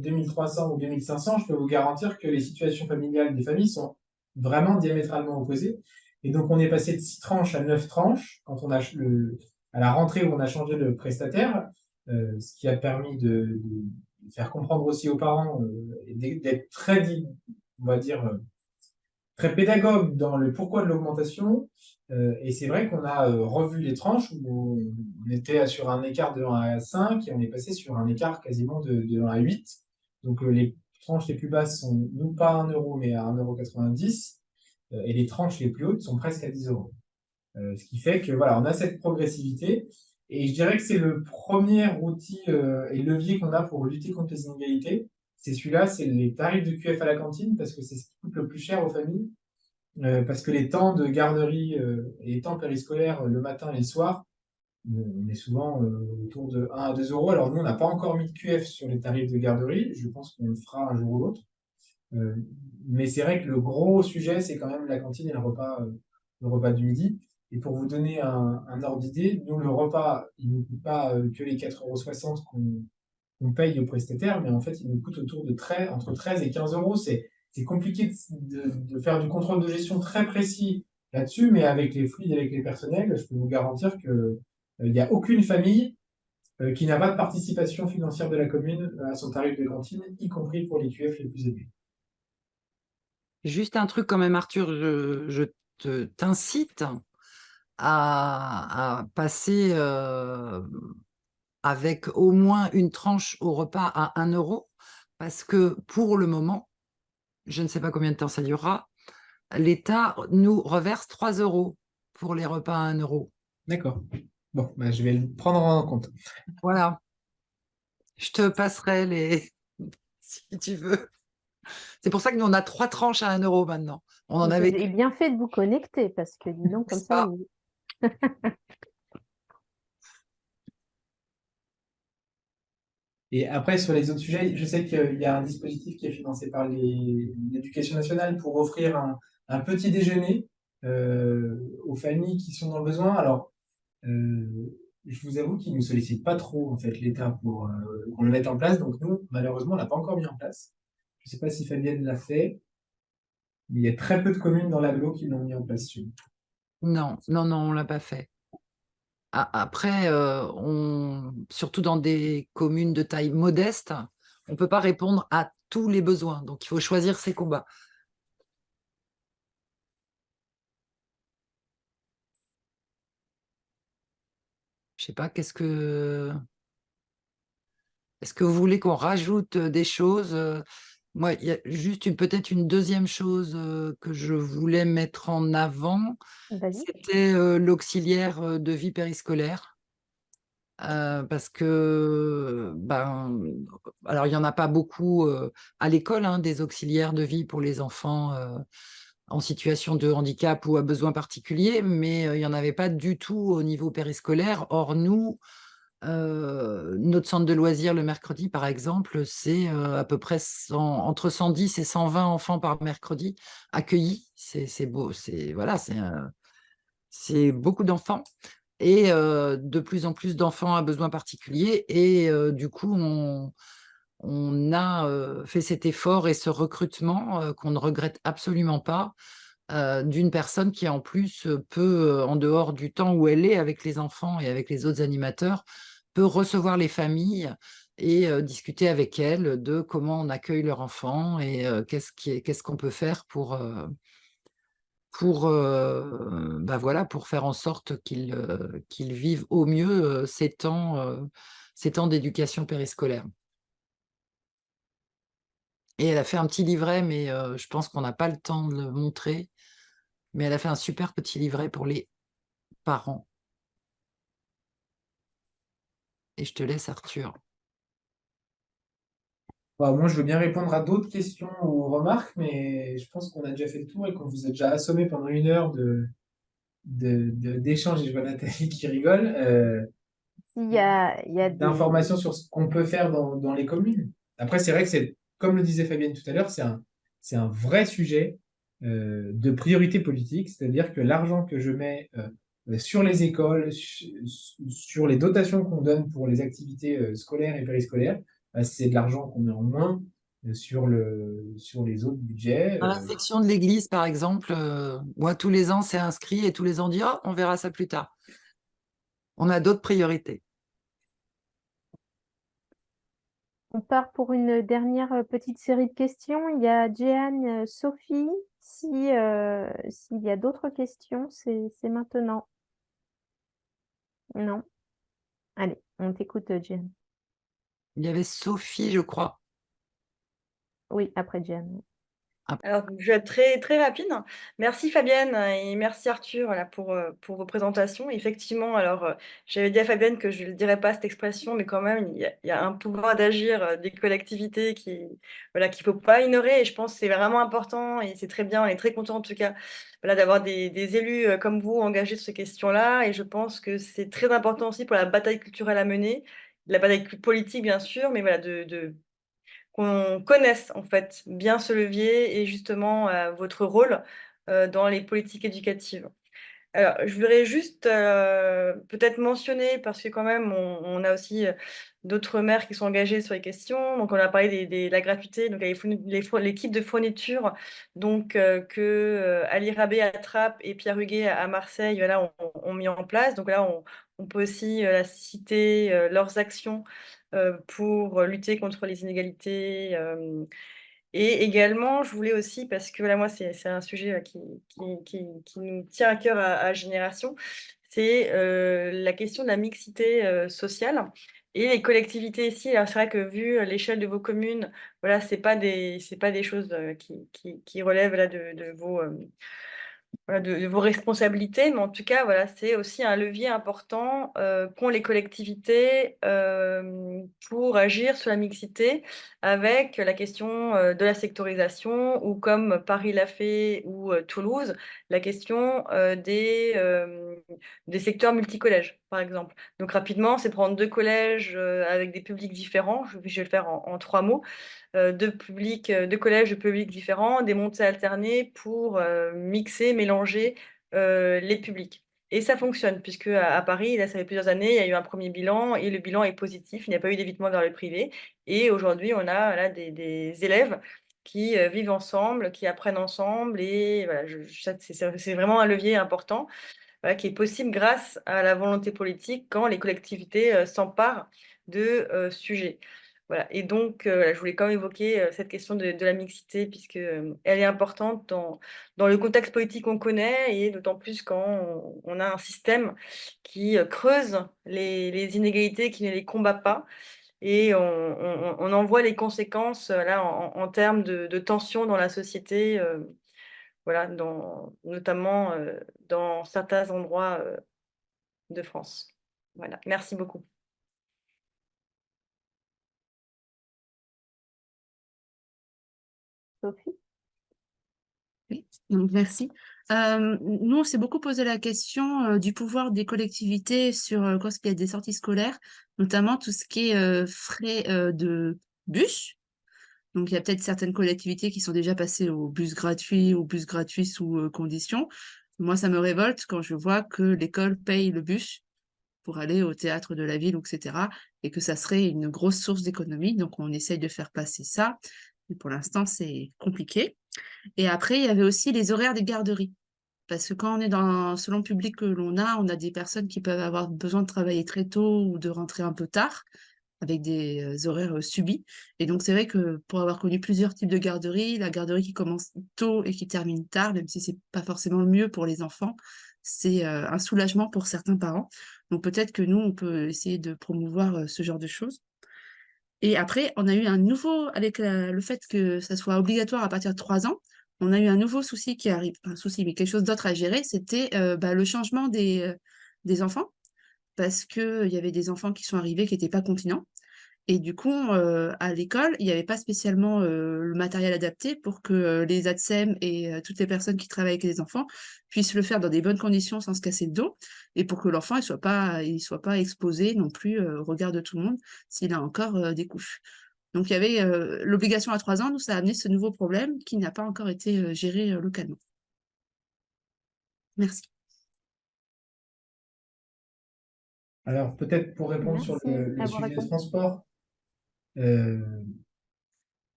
2300 ou 2500, je peux vous garantir que les situations familiales des familles sont vraiment diamétralement opposées. Et donc, on est passé de 6 tranches à 9 tranches quand à la rentrée où on a changé de prestataire, ce qui a permis de faire comprendre aussi aux parents et d'être très, on va dire, très pédagogue dans le pourquoi de l'augmentation. Et c'est vrai qu'on a revu les tranches où on était sur un écart de 1 à 5 et on est passé sur un écart quasiment de 1 à 8. Donc les tranches les plus basses sont non pas à 1 € mais à 1,90 € et les tranches les plus hautes sont presque à 10 €. Ce qui fait que voilà, on a cette progressivité et je dirais que c'est le premier outil et levier qu'on a pour lutter contre les inégalités. C'est celui-là, c'est les tarifs de QF à la cantine parce que c'est ce qui coûte le plus cher aux familles. Parce que les temps de garderie et les temps périscolaires le matin et le soir, on est souvent autour de 1 à 2 €. Alors nous, on n'a pas encore mis de QF sur les tarifs de garderie. Je pense qu'on le fera un jour ou l'autre. Mais c'est vrai que le gros sujet, c'est quand même la cantine et le repas du midi. Et pour vous donner un ordre d'idée, nous, le repas, il ne coûte pas que les 4,60 € qu'on paye au prestataire, mais en fait, il nous coûte entre 13 et 15 €. C'est compliqué de faire du contrôle de gestion très précis là-dessus, mais avec les fluides, avec les personnels, je peux vous garantir que il n'y a aucune famille qui n'a pas de participation financière de la commune à son tarif de cantine, y compris pour les QF les plus élevés. Juste un truc quand même, Arthur, je t'incite à passer avec au moins une tranche au repas à 1 €, parce que pour le moment, je ne sais pas combien de temps ça durera, l'État nous reverse 3 € pour les repas à 1 €. D'accord. Bon, bah, je vais le prendre en compte. Voilà. Je te passerai les si tu veux. C'est pour ça que nous, on a 3 tranches à 1 € maintenant. On en Vous avait avez bien fait de vous connecter parce que dis donc, comme ça, ça. vous- Et après, sur les autres sujets, je sais qu'il y a un dispositif qui est financé par l'Éducation nationale pour offrir un petit déjeuner aux familles qui sont dans le besoin. Alors, je vous avoue qu'il ne nous sollicite pas trop, en fait, l'État pour qu'on le mette en place. Donc, nous, malheureusement, on l'a pas encore mis en place. Je ne sais pas si Fabienne l'a fait, mais il y a très peu de communes dans l'agglo qui l'ont mis en place. Non, non, non, on l'a pas fait. Après, surtout dans des communes de taille modeste, on ne peut pas répondre à tous les besoins. Donc, il faut choisir ses combats. Je sais pas, est-ce que vous voulez qu'on rajoute des choses? Moi, il y a juste peut-être une deuxième chose que je voulais mettre en avant, Vas-y. c'était l'auxiliaire de vie périscolaire. Parce que, alors il n'y en a pas beaucoup à l'école, hein, des auxiliaires de vie pour les enfants en situation de handicap ou à besoins particuliers, mais il n'y en avait pas du tout au niveau périscolaire. Or, nous, notre centre de loisirs le mercredi, par exemple, c'est à peu près entre 110 et 120 enfants par mercredi accueillis. C'est beau, voilà, c'est beaucoup d'enfants et de plus en plus d'enfants à besoins particuliers. Et du coup, on a fait cet effort et ce recrutement qu'on ne regrette absolument pas, d'une personne qui en plus peut, en dehors du temps où elle est avec les enfants et avec les autres animateurs, peut recevoir les familles et discuter avec elles de comment on accueille leur enfant et qu'est-ce qu'on peut faire pour voilà, pour faire en sorte qu'ils vivent au mieux ces temps d'éducation périscolaire. Et elle a fait un petit livret, mais je pense qu'on n'a pas le temps de le montrer. Mais elle a fait un super petit livret pour les parents. Et je te laisse, Arthur. Bah, moi, je veux bien répondre à d'autres questions ou remarques, mais je pense qu'on a déjà fait le tour et qu'on vous a déjà assommé pendant 1 heure d'échanges. Et je vois Nathalie qui rigole, Il y a des... d'informations sur ce qu'on peut faire dans les communes. Après, c'est vrai que c'est, comme le disait Fabienne tout à l'heure, c'est un vrai sujet de priorité politique, c'est-à-dire que l'argent que je mets sur les écoles, sur les dotations qu'on donne pour les activités scolaires et périscolaires, bah, c'est de l'argent qu'on met en moins sur les autres budgets. Dans la section de l'église, par exemple, moi, tous les ans, c'est inscrit et tous les ans, on dit, oh, on verra ça plus tard. On a d'autres priorités. On part pour une dernière petite série de questions. Il y a Jeanne, Sophie. S'il y a d'autres questions, c'est maintenant. Non? Allez, on t'écoute, Jeanne. Il y avait Sophie, je crois. Oui, après Jeanne. Alors, je vais être très, très rapide. Merci Fabienne et merci Arthur voilà, pour vos présentations. Effectivement, alors, j'avais dit à Fabienne que je ne le dirais pas cette expression, mais quand même, il y a un pouvoir d'agir des collectivités voilà, qu'il ne faut pas ignorer. Et je pense que c'est vraiment important et c'est très bien. On est très content en tout cas voilà, d'avoir des élus comme vous engagés sur ces questions-là. Et je pense que c'est très important aussi pour la bataille culturelle à mener, la bataille politique bien sûr, mais voilà, qu'on connaisse en fait bien ce levier et justement votre rôle dans les politiques éducatives. Alors, je voudrais juste peut-être mentionner, parce que quand même, on a aussi d'autres maires qui sont engagés sur les questions. Donc, on a parlé de la gratuité, donc l'équipe de fourniture donc, que Ali Rabé à Trappes et Pierre Huguet à Marseille voilà, ont mis en place. Donc là, on peut aussi citer leurs actions pour lutter contre les inégalités. Et également, je voulais aussi, parce que voilà, moi, c'est un sujet qui nous tient à cœur à Génération, c'est la question de la mixité sociale. Et les collectivités ici, alors c'est vrai que vu l'échelle de vos communes, voilà, c'est pas des choses qui relèvent là, de vos, voilà, de vos responsabilités, mais en tout cas, voilà, c'est aussi un levier important qu'ont les collectivités pour agir sur la mixité avec la question de la sectorisation ou comme Paris l'a fait ou Toulouse, la question des secteurs multicollèges, par exemple. Donc rapidement, c'est prendre 2 collèges avec des publics différents, je vais le faire en 3 mots, 2 collèges de publics différents, des montées alternées pour mixer, mélanger les publics. Et ça fonctionne, puisque à Paris, là, ça fait plusieurs années, il y a eu un premier bilan et le bilan est positif. Il n'y a pas eu d'évitement vers le privé. Et aujourd'hui, on a là des élèves qui vivent ensemble, qui apprennent ensemble. Et voilà, c'est vraiment un levier important voilà, qui est possible grâce à la volonté politique quand les collectivités s'emparent de sujets. Voilà. Et donc, je voulais quand même évoquer cette question de la mixité, puisque elle est importante dans le contexte politique qu'on connaît, et d'autant plus quand on a un système qui creuse les inégalités, qui ne les combat pas. Et on en voit les conséquences là, en termes de tensions dans la société, voilà, notamment dans certains endroits de France. Voilà, merci beaucoup. Sophie? Oui, donc merci. Nous, on s'est beaucoup posé la question du pouvoir des collectivités sur quand il y a des sorties scolaires, notamment tout ce qui est frais de bus. Donc, il y a peut-être certaines collectivités qui sont déjà passées au bus gratuit sous conditions. Moi, ça me révolte quand je vois que l'école paye le bus pour aller au théâtre de la ville, etc. Et que ça serait une grosse source d'économie. Donc, on essaye de faire passer ça. Mais pour l'instant, c'est compliqué. Et après, il y avait aussi les horaires des garderies. Parce que quand on est selon le public que l'on a, on a des personnes qui peuvent avoir besoin de travailler très tôt ou de rentrer un peu tard, avec des horaires subis. Et donc, c'est vrai que pour avoir connu plusieurs types de garderies, la garderie qui commence tôt et qui termine tard, même si c'est pas forcément le mieux pour les enfants, c'est un soulagement pour certains parents. Donc, peut-être que nous, on peut essayer de promouvoir ce genre de choses. Et après, on a eu un nouveau, avec le fait que ça soit obligatoire à partir de 3 ans, on a eu un nouveau souci qui arrive, un souci, mais quelque chose d'autre à gérer, c'était le changement des enfants, parce qu'il y avait des enfants qui sont arrivés qui n'étaient pas continents. Et du coup, à l'école, il n'y avait pas spécialement le matériel adapté pour que les ATSEM et toutes les personnes qui travaillent avec les enfants puissent le faire dans des bonnes conditions sans se casser le dos, et pour que l'enfant il soit pas exposé non plus au regard de tout le monde s'il a encore des couches. Donc il y avait l'obligation à 3 ans, nous, ça a amené ce nouveau problème qui n'a pas encore été géré localement. Merci. Alors, peut-être pour répondre sur Merci le à vos sujet des réponses. transports,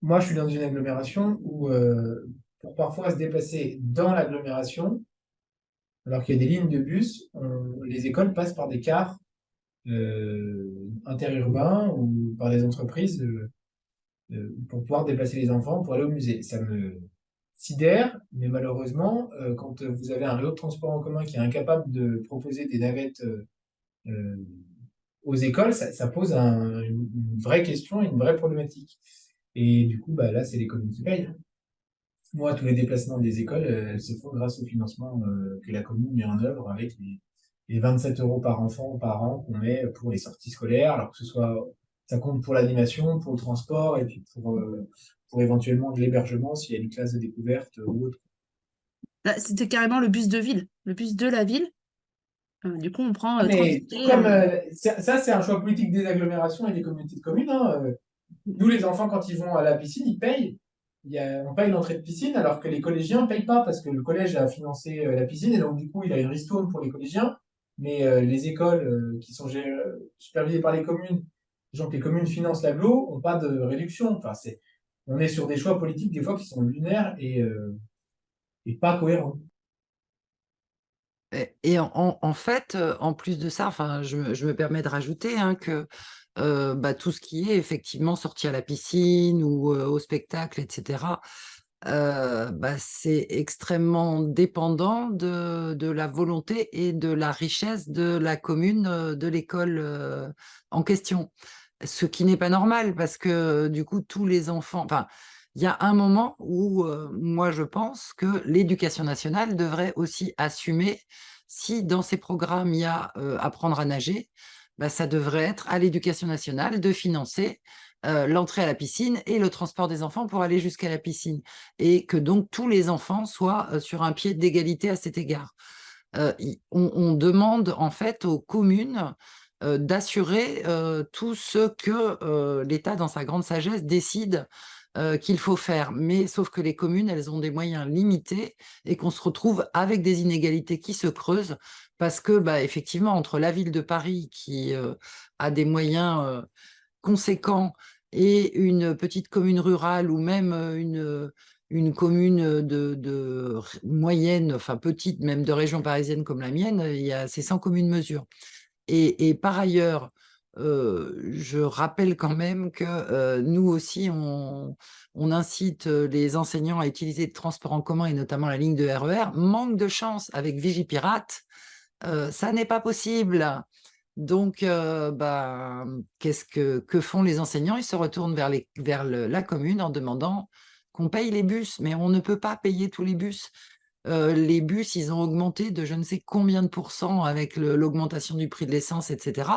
moi, je suis dans une agglomération où, pour parfois se déplacer dans l'agglomération, alors qu'il y a des lignes de bus, les écoles passent par des cars interurbains ou par des entreprises pour pouvoir déplacer les enfants pour aller au musée. Ça me sidère, mais malheureusement, quand vous avez un réseau de transport en commun qui est incapable de proposer des navettes euh, aux écoles, ça pose une vraie question, une vraie problématique. Et du coup, bah, là, c'est les communes qui payent. Moi, tous les déplacements des écoles, elles se font grâce au financement que la commune met en œuvre avec les 27 € par enfant par an qu'on met pour les sorties scolaires, alors que ce soit, ça compte pour l'animation, pour le transport et puis pour éventuellement de l'hébergement s'il y a une classe de découverte ou autre. Là, c'était carrément le bus de ville, le bus de la ville. Du coup, on prend 30 Mais tout tickets. comme ça, c'est un choix politique des agglomérations et des communautés de communes, hein. Nous, les enfants, quand ils vont à la piscine, ils payent. On paye l'entrée de piscine, alors que les collégiens ne payent pas parce que le collège a financé la piscine et donc du coup, il a une ristourne pour les collégiens. Mais les écoles qui sont supervisées par les communes, sachant que les communes financent l'agglo, n'ont pas de réduction. Enfin, on est sur des choix politiques des fois qui sont lunaires et pas cohérents. Et en fait, en plus de ça, enfin, je me permets de rajouter hein, que tout ce qui est effectivement sorti à la piscine ou au spectacle, etc., c'est extrêmement dépendant de la volonté et de la richesse de la commune, de l'école en question. Ce qui n'est pas normal parce que du coup, tous les enfants, enfin, il y a un moment où moi je pense que l'éducation nationale devrait aussi assumer si dans ces programmes il y a apprendre à nager, ça devrait être à l'éducation nationale de financer l'entrée à la piscine et le transport des enfants pour aller jusqu'à la piscine et que donc tous les enfants soient sur un pied d'égalité à cet égard. On demande en fait aux communes d'assurer tout ce que l'État, dans sa grande sagesse, décide qu'il faut faire. Mais sauf que les communes, elles ont des moyens limités et qu'on se retrouve avec des inégalités qui se creusent parce que, effectivement, entre la ville de Paris qui a des moyens conséquents et une petite commune rurale ou même une commune de moyenne, enfin petite, même de région parisienne comme la mienne, c'est sans commune mesure. Et par ailleurs, je rappelle quand même que nous aussi, on incite les enseignants à utiliser le transport en commun et notamment la ligne de RER. Manque de chance avec Vigipirate, ça n'est pas possible. Donc, que font les enseignants? Ils se retournent vers la commune en demandant qu'on paye les bus, mais on ne peut pas payer tous les bus. Les bus, ils ont augmenté de je ne sais combien de pourcents avec l'augmentation du prix de l'essence, etc.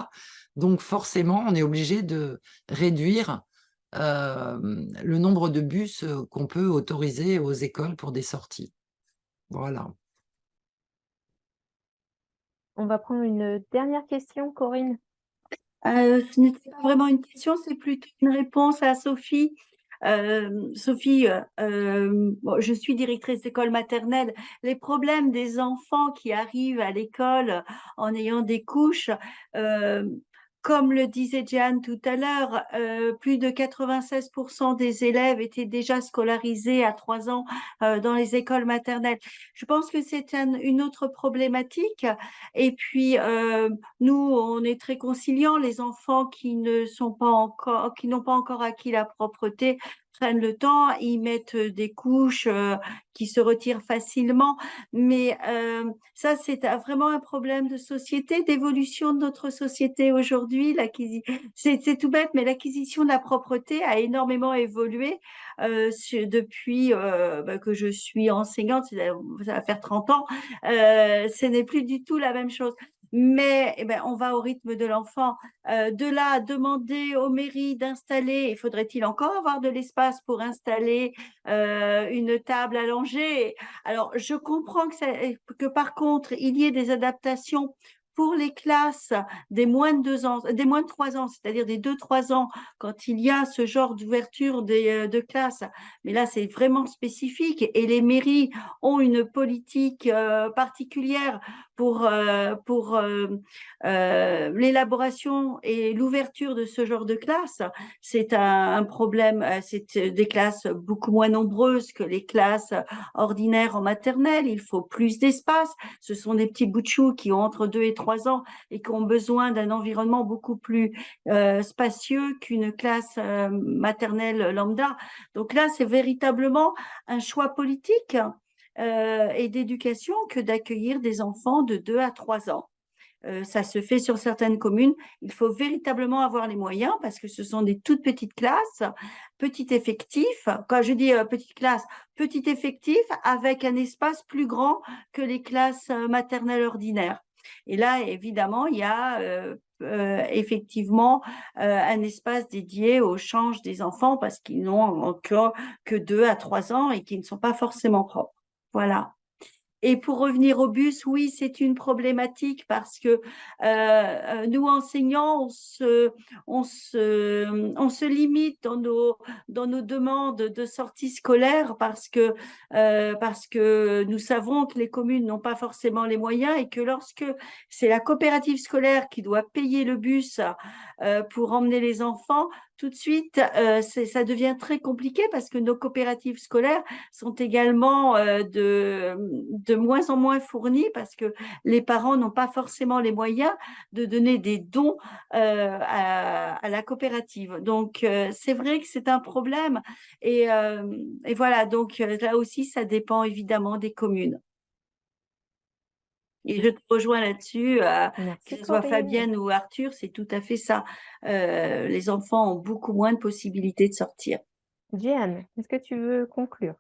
Donc, forcément, on est obligé de réduire le nombre de bus qu'on peut autoriser aux écoles pour des sorties. Voilà. On va prendre une dernière question, Corinne. Ce n'était pas vraiment une question, c'est plutôt une réponse à Sophie. Sophie, bon, je suis directrice d'école maternelle. Les problèmes des enfants qui arrivent à l'école en ayant des couches, comme le disait Jeanne tout à l'heure, plus de 96% des élèves étaient déjà scolarisés à 3 ans dans les écoles maternelles. Je pense que c'est une autre problématique. Et puis, nous, on est très conciliants. Les enfants qui n'ont pas encore acquis la propreté prennent le temps, ils mettent des couches qui se retirent facilement. Mais ça, c'est vraiment un problème de société, d'évolution de notre société aujourd'hui. C'est tout bête, mais l'acquisition de la propreté a énormément évolué depuis que je suis enseignante, ça va faire 30 ans. Ce n'est plus du tout la même chose. Mais on va au rythme de l'enfant. De là à demander aux mairies d'installer, faudrait-il encore avoir de l'espace pour installer une table allongée? Alors, je comprends que par contre, il y ait des adaptations pour les classes des moins de 2 ans, des moins de 3 ans, c'est-à-dire des 2-3 ans, quand il y a ce genre d'ouverture de classe. Mais là, c'est vraiment spécifique et les mairies ont une politique particulière pour l'élaboration et l'ouverture de ce genre de classe. C'est un problème, c'est des classes beaucoup moins nombreuses que les classes ordinaires en maternelle. Il faut plus d'espace. Ce sont des petits bouts de chou qui ont entre 2 et 3 ans et qui ont besoin d'un environnement beaucoup plus spacieux qu'une classe maternelle lambda. Donc là, c'est véritablement un choix politique et d'éducation que d'accueillir des enfants de 2 à 3 ans. Ça se fait sur certaines communes. Il faut véritablement avoir les moyens parce que ce sont des toutes petites classes, petit effectif. Quand je dis petite classe, petit effectif avec un espace plus grand que les classes maternelles ordinaires. Et là, évidemment, il y a effectivement un espace dédié au change des enfants parce qu'ils n'ont encore que 2 à 3 ans et qui ne sont pas forcément propres. Voilà. Et pour revenir au bus, oui, c'est une problématique parce que nous, enseignants, on se limite dans nos demandes de sortie scolaire parce que nous savons que les communes n'ont pas forcément les moyens et que lorsque c'est la coopérative scolaire qui doit payer le bus pour emmener les enfants, tout de suite, ça devient très compliqué parce que nos coopératives scolaires sont également de moins en moins fournies parce que les parents n'ont pas forcément les moyens de donner des dons à la coopérative. Donc, c'est vrai que c'est un problème. Et voilà, donc là aussi, ça dépend évidemment des communes. Et je te rejoins là-dessus, que Merci ce soit Corinne. Fabienne ou Arthur, c'est tout à fait ça. Les enfants ont beaucoup moins de possibilités de sortir. Jeanne, est-ce que tu veux conclure?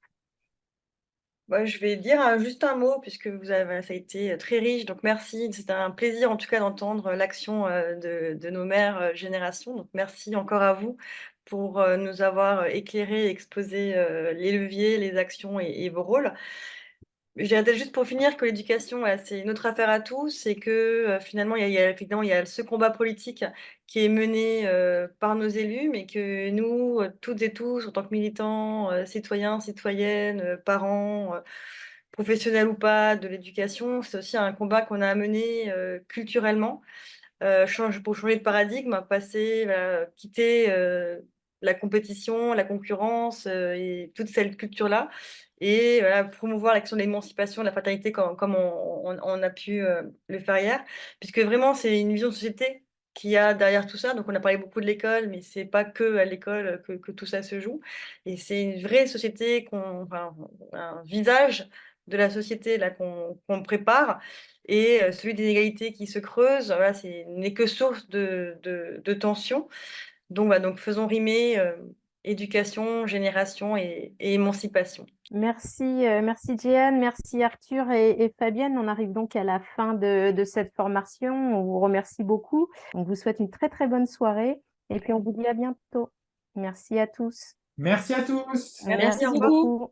Je vais dire juste un mot puisque ça a été très riche, donc merci. C'était un plaisir en tout cas d'entendre l'action de nos mères génération. Donc merci encore à vous pour nous avoir éclairé, exposé les leviers, les actions et vos rôles. Je dirais peut-être juste pour finir que l'éducation, voilà, c'est notre affaire à tous et que finalement, évidemment, il y a ce combat politique qui est mené par nos élus, mais que nous, toutes et tous, en tant que militants, citoyens, citoyennes, parents, professionnels ou pas de l'éducation, c'est aussi un combat qu'on a à mener culturellement pour changer de paradigme, passer, quitter la compétition, la concurrence et toute cette culture-là et voilà, promouvoir l'action de l'émancipation, de la fraternité comme on a pu le faire hier. Puisque vraiment, c'est une vision de société qu'il y a derrière tout ça. Donc, on a parlé beaucoup de l'école, mais c'est pas que à l'école que tout ça se joue. Et c'est une vraie société, un visage de la société là qu'on prépare et celui des inégalités qui se creusent, voilà, n'est que source de tension. Donc faisons rimer éducation, génération et émancipation. Merci, merci Jeanne, merci Arthur et Fabienne. On arrive donc à la fin de cette formation. On vous remercie beaucoup. On vous souhaite une très très bonne soirée et puis on vous dit à bientôt. Merci à tous. Merci à tous. Merci, au revoir. beaucoup.